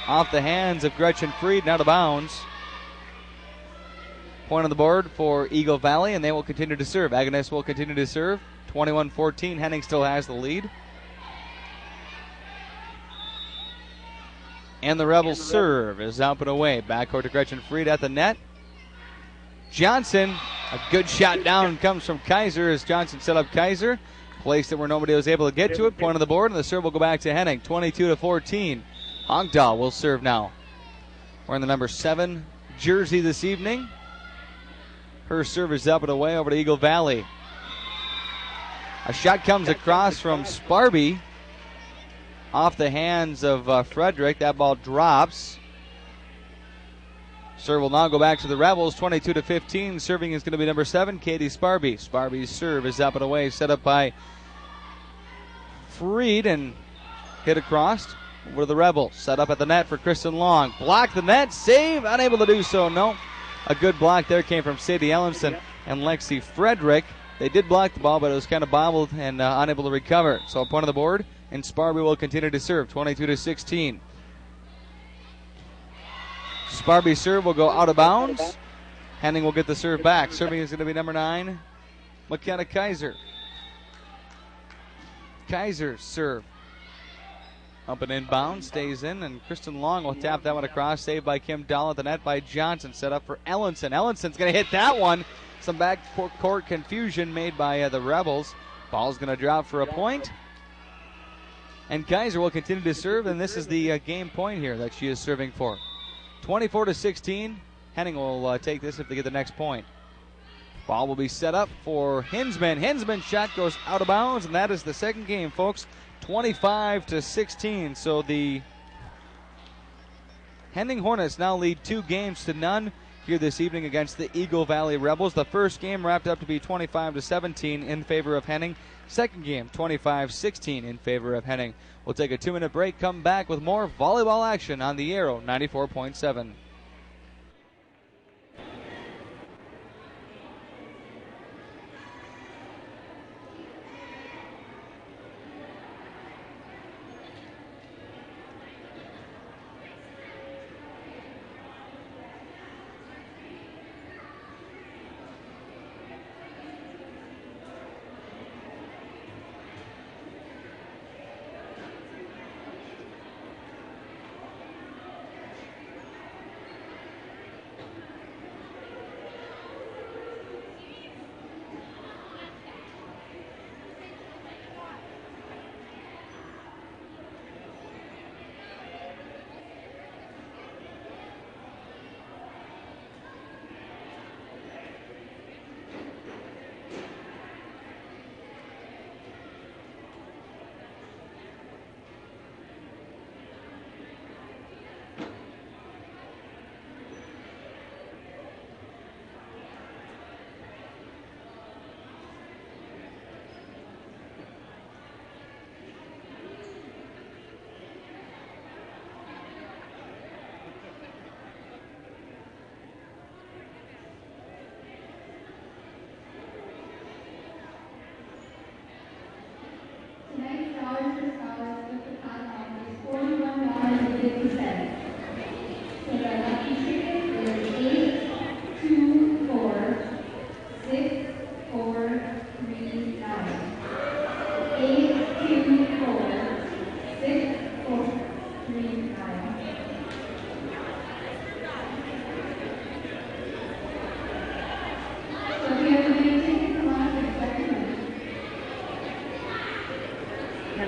off the hands of Gretchen Fried and out of bounds. Point on the board for Eagle Valley, and they will continue to serve. Agnes will continue to serve. 21-14. Henning still has the lead. And the Rebels serve is up and away. Backcourt to Gretchen Freed at the net. Johnson, a good shot down comes from Kaiser as Johnson set up Kaiser. Placed it where nobody was able to get to it. Point on the board, and the serve will go back to Henning. 22-14. Hogdahl will serve now. Wearing the number 7 jersey this evening. Her serve is up and away over to Eagle Valley. A shot comes across from Sparby. Off the hands of Frederick. That ball drops. Serve will now go back to the Rebels. 22-15. Serving is going to be number 7, Katie Sparby. Sparby's serve is up and away. Set up by Freed and hit across over to the Rebels. Set up at the net for Kristen Long. Block the net. Save. Unable to do so. No. A good block there came from Sadie Ellenson and Lexi Frederick. They did block the ball, but it was kind of bobbled and unable to recover. So a point on the board, and Sparby will continue to serve. 22-16. Sparby's serve will go out of bounds. Henning will get the serve back. Serving is going to be number 9, McKenna Kaiser. Kaiser's serve. Up and inbound, stays in, and Kristen Long will tap that one across. Saved by Kim Dahl at the net by Johnson. Set up for Ellenson. Ellenson's going to hit that one. Some backcourt confusion made by the Rebels. Ball's going to drop for a point. And Kaiser will continue to serve, and this is the game point here that she is serving for. 24-16. Henning will take this if they get the next point. Ball will be set up for Hinsman. Hinsman's shot goes out of bounds, and that is the second game, folks. 25-16. So the Henning Hornets now lead 2-0 here this evening against the Eagle Valley Rebels. The first game wrapped up to be 25-17 in favor of Henning. Second game, 25-16 in favor of Henning. We'll take a 2-minute break, come back with more volleyball action on the Arrow 94.7.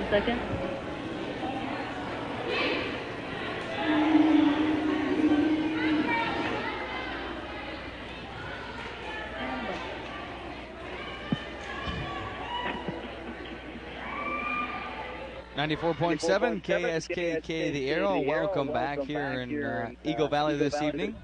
Second. .7 KSKK the Arrow. Welcome back here in Eagle Valley this evening,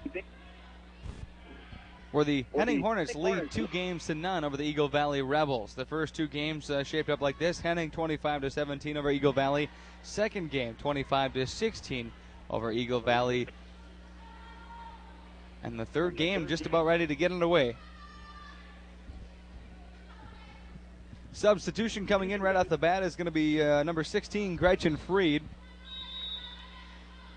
where the Henning Hornets lead 2-0 over the Eagle Valley Rebels. The first two games shaped up like this: Henning 25-17 over Eagle Valley. Second game 25-16 over Eagle Valley. And the third game just about ready to get underway. Substitution coming in right off the bat is going to be number 16, Gretchen Freed.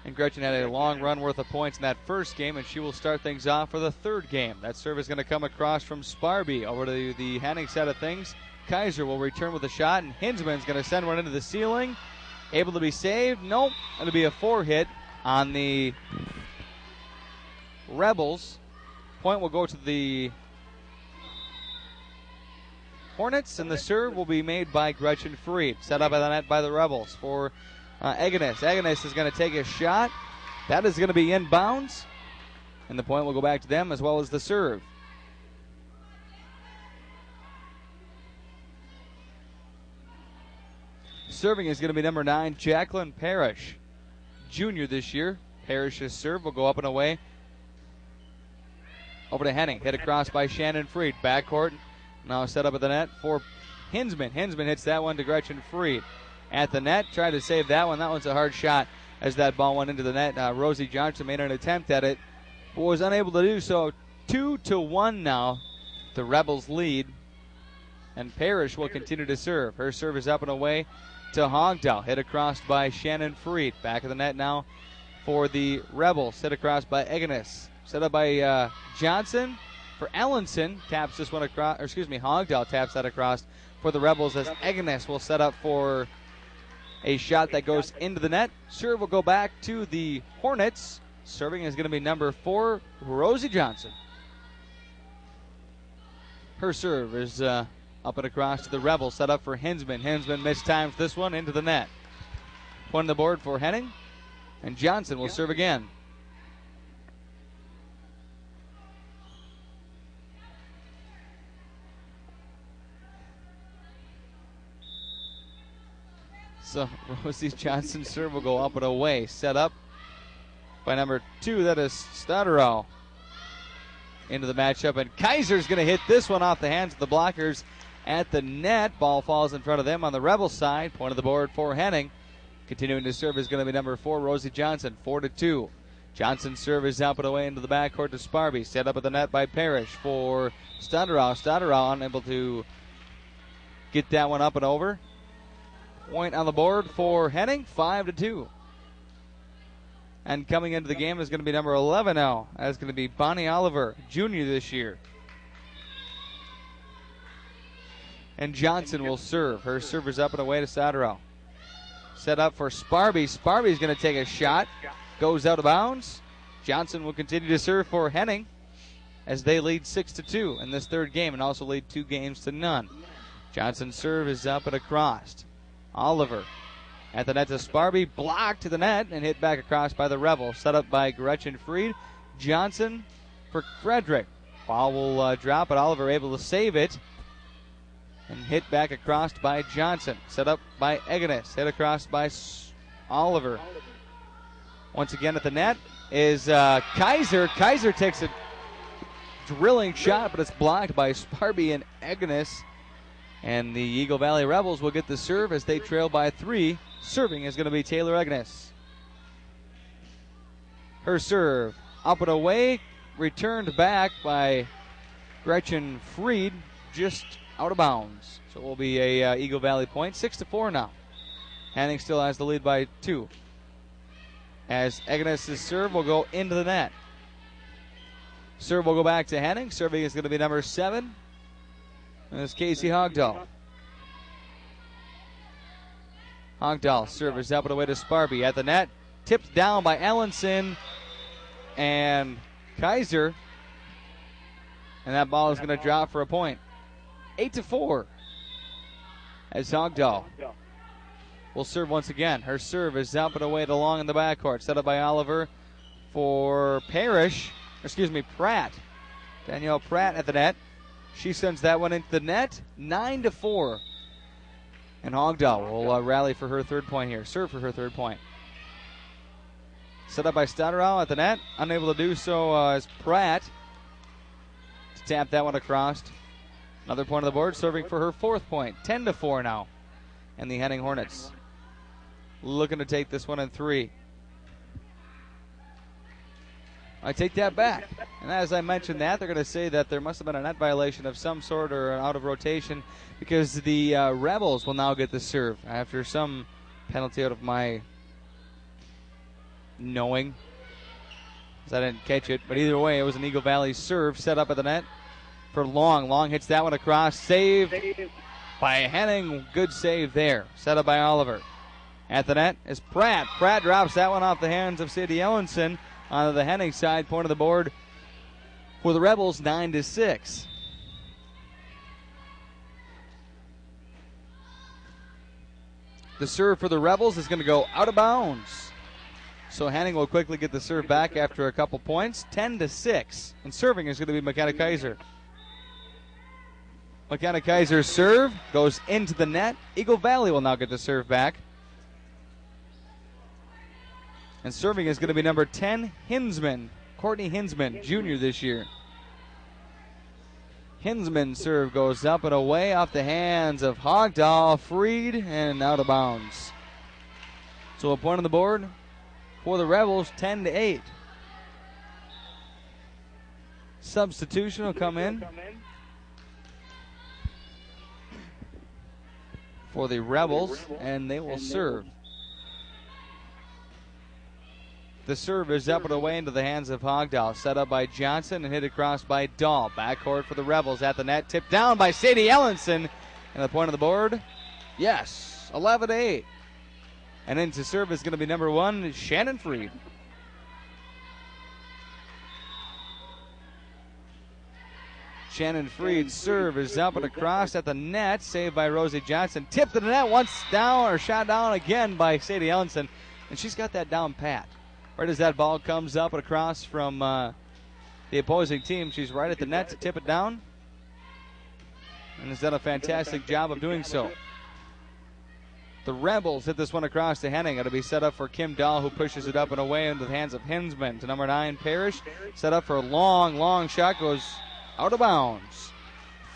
And Gretchen had a long run worth of points in that first game, and she will start things off for the third game. That serve is going to come across from Sparby over to the Henning side of things. Kaiser will return with a shot, and Hinsman's going to send one into the ceiling. Able to be saved? Nope. It'll be a 4-hit on the Rebels. Point will go to the Hornets, and the serve will be made by Gretchen Freed. Set up by the net by the Rebels for Eganis. Eganis is going to take a shot. That is going to be inbounds, and the point will go back to them as well as the serve. Serving is going to be number 9, Jacqueline Parrish, junior this year. Parrish's serve will go up and away. Over to Henning. Hit across by Shannon Freed. Backcourt now set up at the net for Hinsman. Hinsman hits that one to Gretchen Freed. At the net, tried to save that one. That one's a hard shot as that ball went into the net. Rosie Johnson made an attempt at it, but was unable to do so. 2-1 now. The Rebels lead, and Parrish will continue to serve. Her serve is up and away to Hogdal. Hit across by Shannon Freed. Back of the net now for the Rebels. Hit across by Eganis. Set up by Johnson for Ellenson. Taps this one across, or excuse me, Hogdal taps that across for the Rebels as Eganis will set up for a shot that goes into the net. Serve will go back to the Hornets. Serving is going to be number 4, Rosie Johnson. Her serve is up and across to the Rebels. Set up for Hinsman. Hinsman mistimes this one into the net. Point on the board for Henning. And Johnson will serve again. So Rosie Johnson's serve will go up and away. Set up by number 2, that is Stotterow. Into the matchup, and Kaiser's going to hit this one off the hands of the blockers at the net. Ball falls in front of them on the Rebel side. Point of the board for Henning. Continuing to serve is going to be number 4, Rosie Johnson. 4-2. Johnson's serve is up and away into the backcourt to Sparby. Set up at the net by Parrish for Stotterow. Stotterow unable to get that one up and over. Point on the board for Henning, 5-2. And coming into the game is going to be number 11 now. That's going to be Bonnie Oliver, junior this year. And Johnson will serve. Her serve is up and away to Stotterow. Set up for Sparby. Sparby's going to take a shot. Goes out of bounds. Johnson will continue to serve for Henning as they lead 6-2 in this third game and also lead 2-0. Johnson's serve is up and across. Oliver at the net to Sparby, blocked to the net and hit back across by the Rebels. Set up by Gretchen Freed. Johnson for Frederick. Ball will drop, but Oliver able to save it and hit back across by Johnson. Set up by Eganis. Hit across by Oliver. Once again at the net is Kaiser. Kaiser takes a drilling shot, but it's blocked by Sparby and Eganis. And the Eagle Valley Rebels will get the serve as they trail by 3. Serving is going to be Taylor Eganis. Her serve up and away, returned back by Gretchen Freed, just out of bounds. So it will be a Eagle Valley point. 6-4 now. Henning still has the lead by 2. As Eganis' serve will go into the net. Serve will go back to Henning. Serving is going to be number 7. And it's Casey Hogdal. Hogdal serve is up and away to Sparby at the net. Tipped down by Ellenson and Kaiser. And that ball is going to drop for a point. 8-4. As Hogdal will serve once again. Her serve is up and away to Long in the backcourt. Set up by Oliver for Pratt. Danielle Pratt at the net. She sends that one into the net. 9-4. And Hogdal will rally for her third point here. Serve for her third point. Set up by Stotterow at the net. Unable to do so as Pratt to tap that one across. Another point on the board. Serving for her fourth point. 10-4 now. And the Henning Hornets looking to take this one in 3. I take that back. And as I mentioned that, they're going to say that there must have been a net violation of some sort or out of rotation because the Rebels will now get the serve after some penalty out of my knowing, because I didn't catch it. But either way, it was an Eagle Valley serve set up at the net for Long. Long hits that one across. Saved by Henning. Good save there. Set up by Oliver. At the net is Pratt. Pratt drops that one off the hands of Sadie Ellenson onto the Henning side. Point of the board for the Rebels, 9-6. The serve for the Rebels is going to go out of bounds. So Henning will quickly get the serve back after a couple points. 10-6. And serving is going to be McKenna Kaiser. McKenna Kaiser's serve goes into the net. Eagle Valley will now get the serve back. And serving is going to be number 10, Hinsman. Courtney Hinsman, junior this year. Hinsman's serve goes up and away off the hands of Hogdahl, freed, and out of bounds. So a point on the board for the Rebels, 10-8. Substitution will come in for the Rebels, and they will serve. The serve is up and away into the hands of Hogdahl. Set up by Johnson and hit across by Dahl. Backcourt for the Rebels at the net. Tipped down by Sadie Ellenson. And the point on the board, yes, 11-8. And into serve is going to be number 1, Shannon Freed. Shannon Freed's serve is up and across at the net. Saved by Rosie Johnson. Tipped to the net once down, or shot down again by Sadie Ellenson. And she's got that down pat. Right as that ball comes up and across from the opposing team, she's right at the net to tip it down. And has done a fantastic job of doing so. The Rebels hit this one across to Henning. It'll be set up for Kim Dahl, who pushes it up and away into the hands of Hinsman. To number 9, Parrish. Set up for a long, long shot. Goes out of bounds.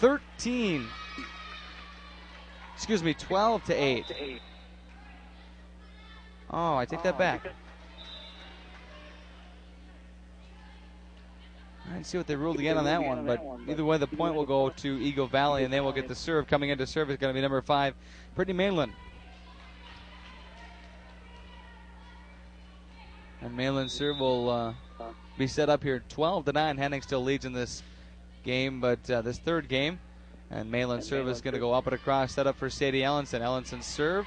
12-8. Oh, I take that back. I didn't see what they ruled again on that one, but either way, the point will go to Eagle Valley, and they will get the serve. Coming into serve is going to be number 5, Brittany Malin. And Malin's serve will be set up here 12-9. Henning still leads in this game, but this third game. And Malin's serve is going to go up and across, set up for Sadie Ellenson. Ellenson's serve.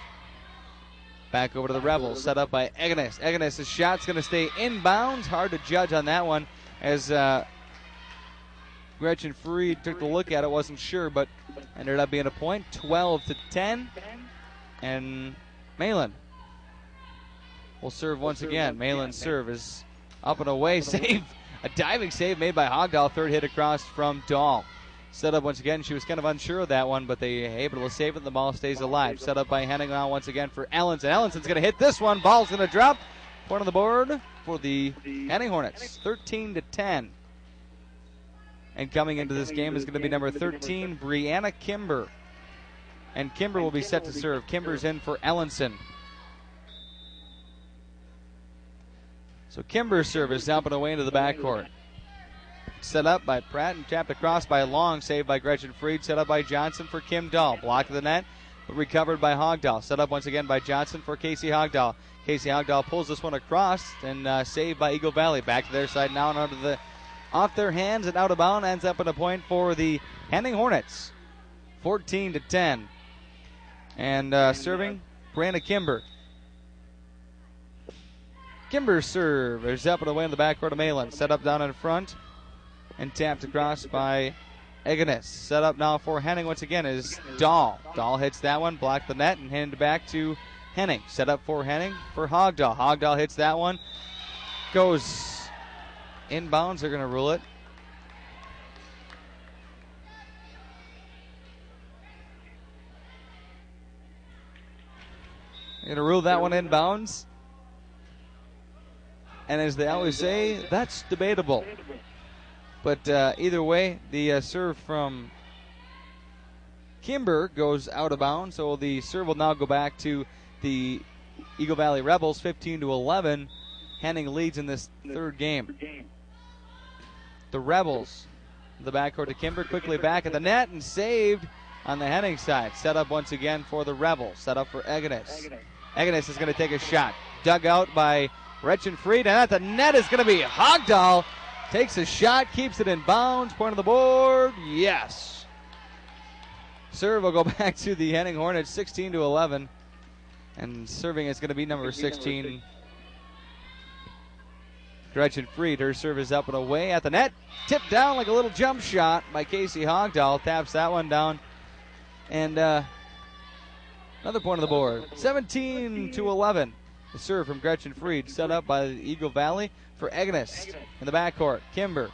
Back over to the Rebels, set up by Eganis. Eganis' shot's going to stay inbounds. Hard to judge on that one, as Gretchen Freed took the look at it, wasn't sure, but ended up being a point. 12-10. And Malin will serve once again. Malin's serve is up and away. Save. A diving save made by Hogdahl. Third hit across from Dahl. Set up once again. She was kind of unsure of that one, but they able to save it. The ball stays alive. Set up by Henning now once again for Ellenson. Ellenson's going to hit this one. Ball's going to drop. Point on the board for the Henning Hornets. 13-10. And coming into this game is going to be number 13, Brianna Kimber. And Kimber will be set to serve. Kimber's in for Ellenson. So Kimber's serve is up and away into the backcourt. Set up by Pratt and tapped across by Long. Saved by Gretchen Freed. Set up by Johnson for Kim Dahl. Block of the net, but recovered by Hogdahl. Set up once again by Johnson for Casey Hogdahl. Casey Hogdahl pulls this one across and saved by Eagle Valley. Back to their side now and off their hands and out of bounds. Ends up in a point for the Henning Hornets. 14-10. And serving, Brianna Kimber. Kimber's serve is up and away in the backcourt of Malin. Set up down in front and tapped across by Eganis. Set up now for Henning once again is Dahl. Dahl hits that one, blocked the net, and handed back to Henning. Set up for Henning for Hogdahl. Hogdahl hits that one. Goes inbounds. They're going to rule it. They're going to rule that one inbounds. And as they always say, that's debatable. But either way, the serve from Kimber goes out of bounds. So the serve will now go back to the Eagle Valley Rebels, 15-11. Henning leads in this third game. The Rebels, the backcourt to Kimber, quickly back at the net and saved on the Henning side. Set up once again for the Rebels. Set up for Eganis. Eganis is going to take a shot. Dug out by Gretchen Fried, and at the net is going to be Hogdahl. Takes a shot, keeps it in bounds. Point of the board, yes. Serve will go back to the Henning Hornets, 16-11. And serving is going to be number 16. Gretchen Fried, her serve is up and away at the net. Tipped down like a little jump shot by Casey Hogdahl. Taps that one down. And another point on the board. 17-11. The serve from Gretchen Fried, set up by the Eagle Valley for Agnes in the backcourt. Kimber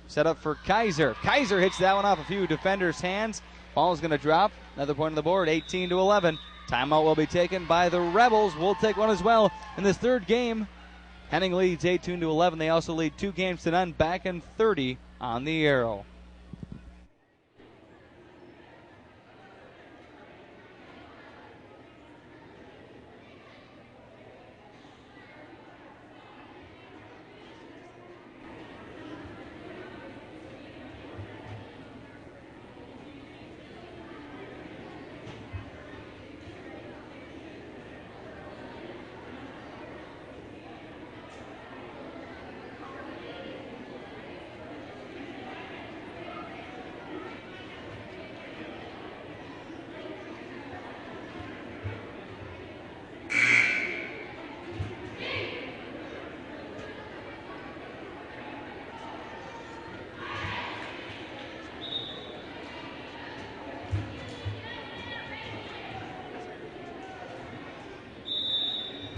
set up for Kaiser. Kaiser hits that one off a few defenders' hands. Ball is going to drop. Another point on the board, 18-11. Timeout will be taken by the Rebels. We'll take one as well in this third game. Henning leads 18-11. They also lead 2-0, back in 30 on the arrow.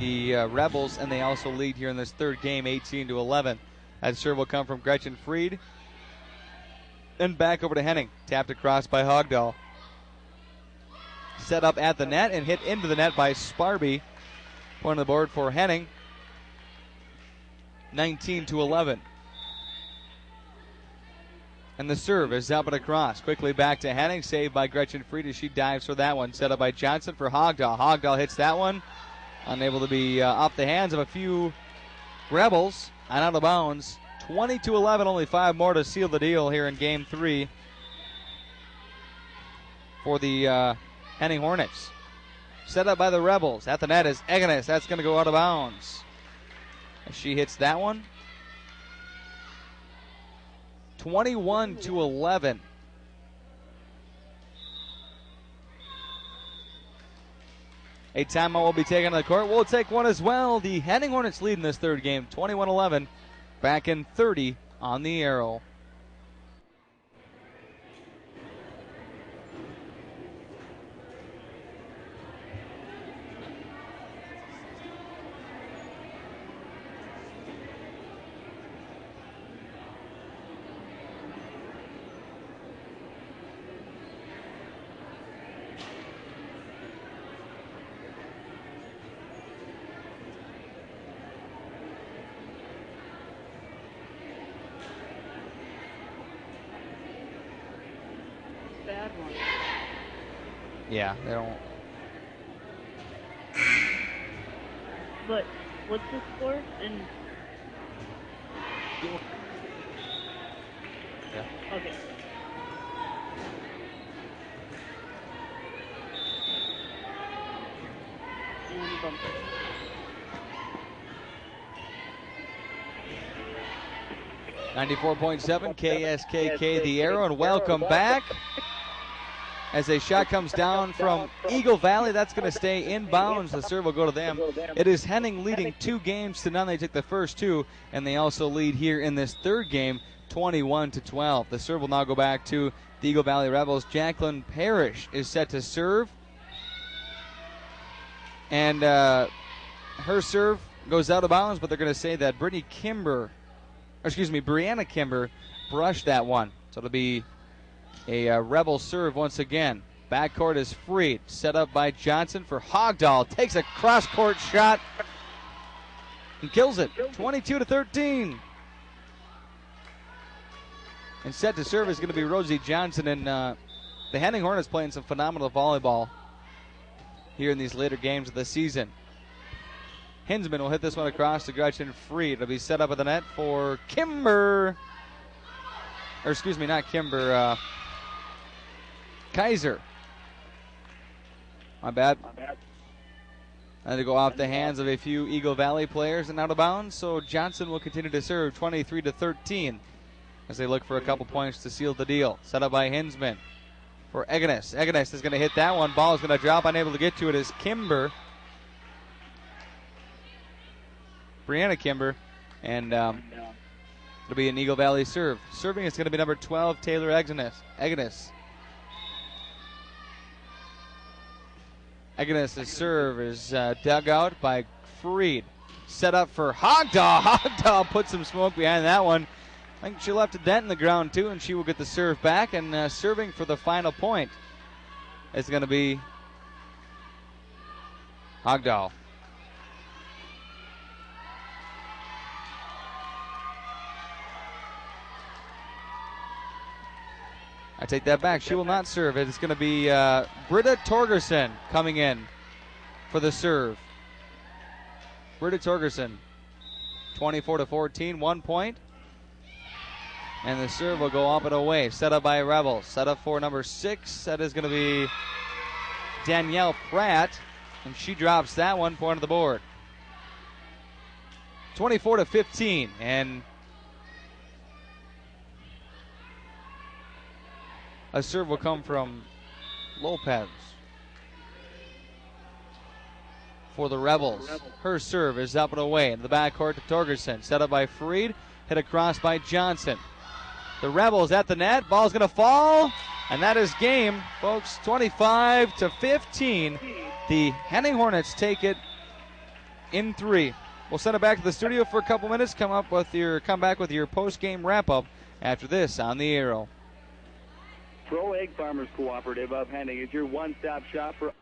The Rebels, and they also lead here in this third game, 18-11. That serve will come from Gretchen Fried. And back over to Henning. Tapped across by Hogdahl. Set up at the net and hit into the net by Sparby. Point on the board for Henning. 19-11. And the serve is up and across. Quickly back to Henning. Saved by Gretchen Fried as she dives for that one. Set up by Johnson for Hogdahl. Hogdahl hits that one. Unable to be off the hands of a few Rebels and out of bounds. 20-11, only 5 more to seal the deal here in Game 3 for the Henning Hornets. Set up by the Rebels. At the net is Agnes. That's going to go out of bounds. As she hits that one. 21-11. A timeout will be taken on the court. We'll take one as well. The Henning Hornets lead in this third game, 21-11. Back in 30 on the arrow. Bad one. Yeah, they don't. But what's the score? And Yeah. okay. And bumper. .7 KSKK the arrow, and welcome back. As a shot comes down from Eagle Valley, that's going to stay in bounds. The serve will go to them. It is Henning leading 2-0. They took the first 2, and they also lead here in this third game, 21-12. The serve will now go back to the Eagle Valley Rebels. Jacqueline Parrish is set to serve. And her serve goes out of bounds, but they're going to say that Brianna Kimber brushed that one. So it'll be a Rebel serve once again. Backcourt is Fried, set up by Johnson for Hogdahl. Takes a cross-court shot and kills it. 22-13. And set to serve is going to be Rosie Johnson. And the Henning Hornets playing some phenomenal volleyball here in these later games of the season. Hinsman will hit this one across to Gretchen Fried. It'll be set up at the net for Kimber. Or excuse me, not Kimber. Kaiser. My bad. And to go off the hands of a few Eagle Valley players and out of bounds. So Johnson will continue to serve 23-13 as they look for a couple points to seal the deal. Set up by Hinsman for Eganis. Eganis is going to hit that one. Ball is going to drop. Unable to get to it is Kimber. Brianna Kimber. And it'll be an Eagle Valley serve. Serving is going to be number 12, Taylor Eganis. Eganis' serve is dug out by Freed. Set up for Hogdahl. Hogdahl put some smoke behind that one. I think she left a dent in the ground too, and she will get the serve back. And serving for the final point is going to be Hogdahl. I take that back. She will not serve. It's going to be Britta Torgerson coming in for the serve. Britta Torgerson, 24-14, 1 point. And the serve will go up and away. Set up by Rebels. Set up for number 6. That is going to be Danielle Pratt. And she drops that 1 point on the board. 24-15. And a serve will come from Lopez for the Rebels. Her serve is up and away in the backcourt to Torgerson. Set up by Freed. Hit across by Johnson. The Rebels at the net. Ball's going to fall. And that is game, folks. 25-15. The Henning Hornets take it in 3. We'll send it back to the studio for a couple minutes. Come back with your post-game wrap-up after this on the Arrow. Pro Egg Farmers Cooperative of Henning is your one-stop shop for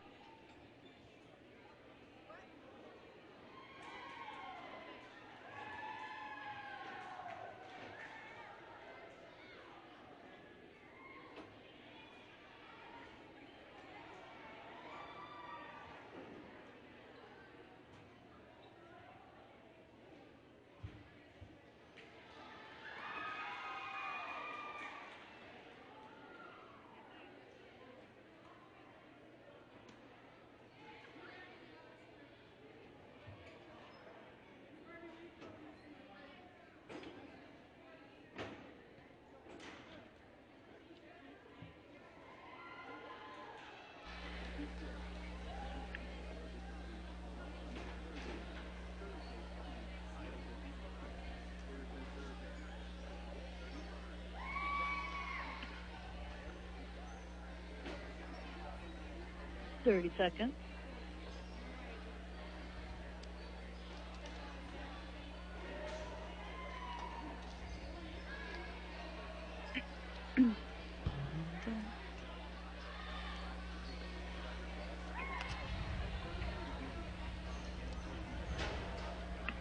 .30 seconds.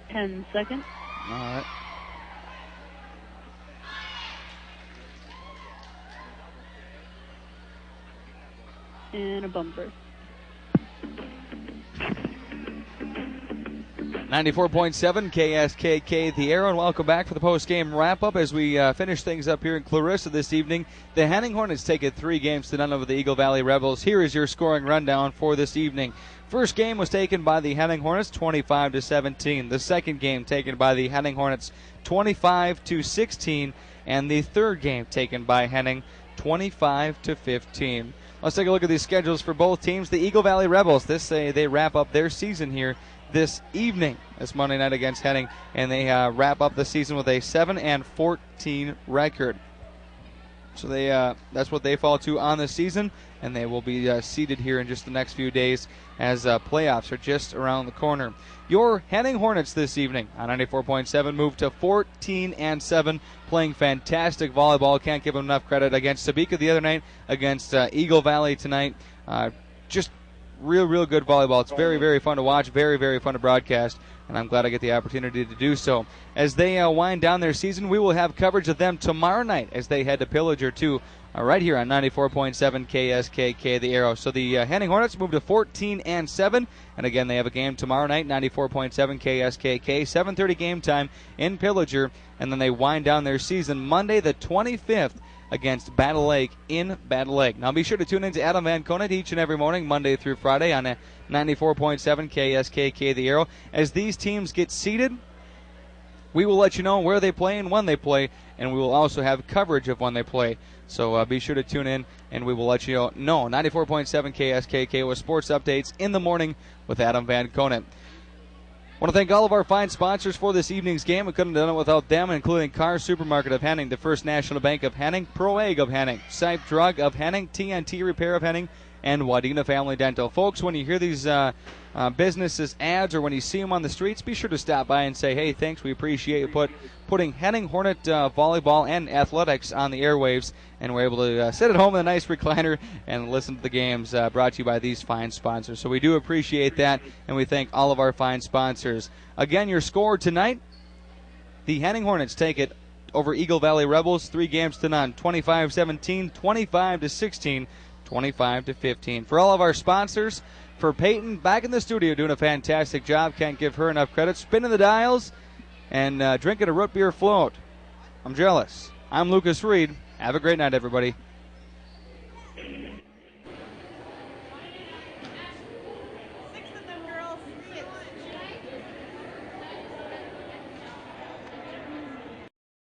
Ten seconds. All right. And a bumper. 94.7 KSKK The Arrow, and welcome back for the post-game wrap-up as we finish things up here in Clarissa this evening. The Henning Hornets take it 3 games to none over the Eagle Valley Rebels. Here is your scoring rundown for this evening. First game was taken by the Henning Hornets, 25-17. The second game taken by the Henning Hornets, 25-16. And the third game taken by Henning, 25-15. Let's take a look at these schedules for both teams. The Eagle Valley Rebels, they wrap up their season here this evening, this Monday night against Henning, and they wrap up the season with a 7-14 record. So that's what they fall to on the season, and they will be seeded here in just the next few days as playoffs are just around the corner. Your Henning Hornets this evening on 94.7 moved to 14-7, playing fantastic volleyball. Can't give them enough credit against Sabika the other night, against Eagle Valley tonight. Just real good volleyball. It's very, very fun to watch, very, very fun to broadcast, and I'm glad I get the opportunity to do so. as they wind down their season. We will have coverage of them tomorrow night as they head to Pillager too, right here on 94.7 KSKK, the Arrow. So the Henning Hornets move to 14-7, and again they have a game tomorrow night, 94.7 KSKK, 7:30 game time in Pillager, and then they wind down their season Monday the 25th against Battle Lake in Battle Lake. Now be sure to tune in to Adam Van Conant each and every morning, Monday through Friday on 94.7 KSKK, the Arrow. As these teams get seated, we will let you know where they play and when they play, and we will also have coverage of when they play. So be sure to tune in, and we will let you know. 94.7 KSKK with sports updates in the morning with Adam Van Conant. I want to thank all of our fine sponsors for this evening's game. We couldn't have done it without them, including Car Supermarket of Henning, the First National Bank of Henning, Pro Egg of Henning, Sipe Drug of Henning, TNT Repair of Henning, and Wadena Family Dental. Folks, when you hear these businesses' ads or when you see them on the streets, be sure to stop by and say, hey, thanks, we appreciate you putting Henning Hornet volleyball and athletics on the airwaves, and we're able to sit at home in a nice recliner and listen to the games brought to you by these fine sponsors. So we do appreciate that, and we thank all of our fine sponsors. Again, your score tonight, the Henning Hornets take it over Eagle Valley Rebels, 3-0, 25-17, 25-16, 25-15. For all of our sponsors, for Peyton back in the studio doing a fantastic job, can't give her enough credit, spinning the dials and drinking a root beer float. I'm jealous. I'm Lucas Reed. Have a great night, everybody.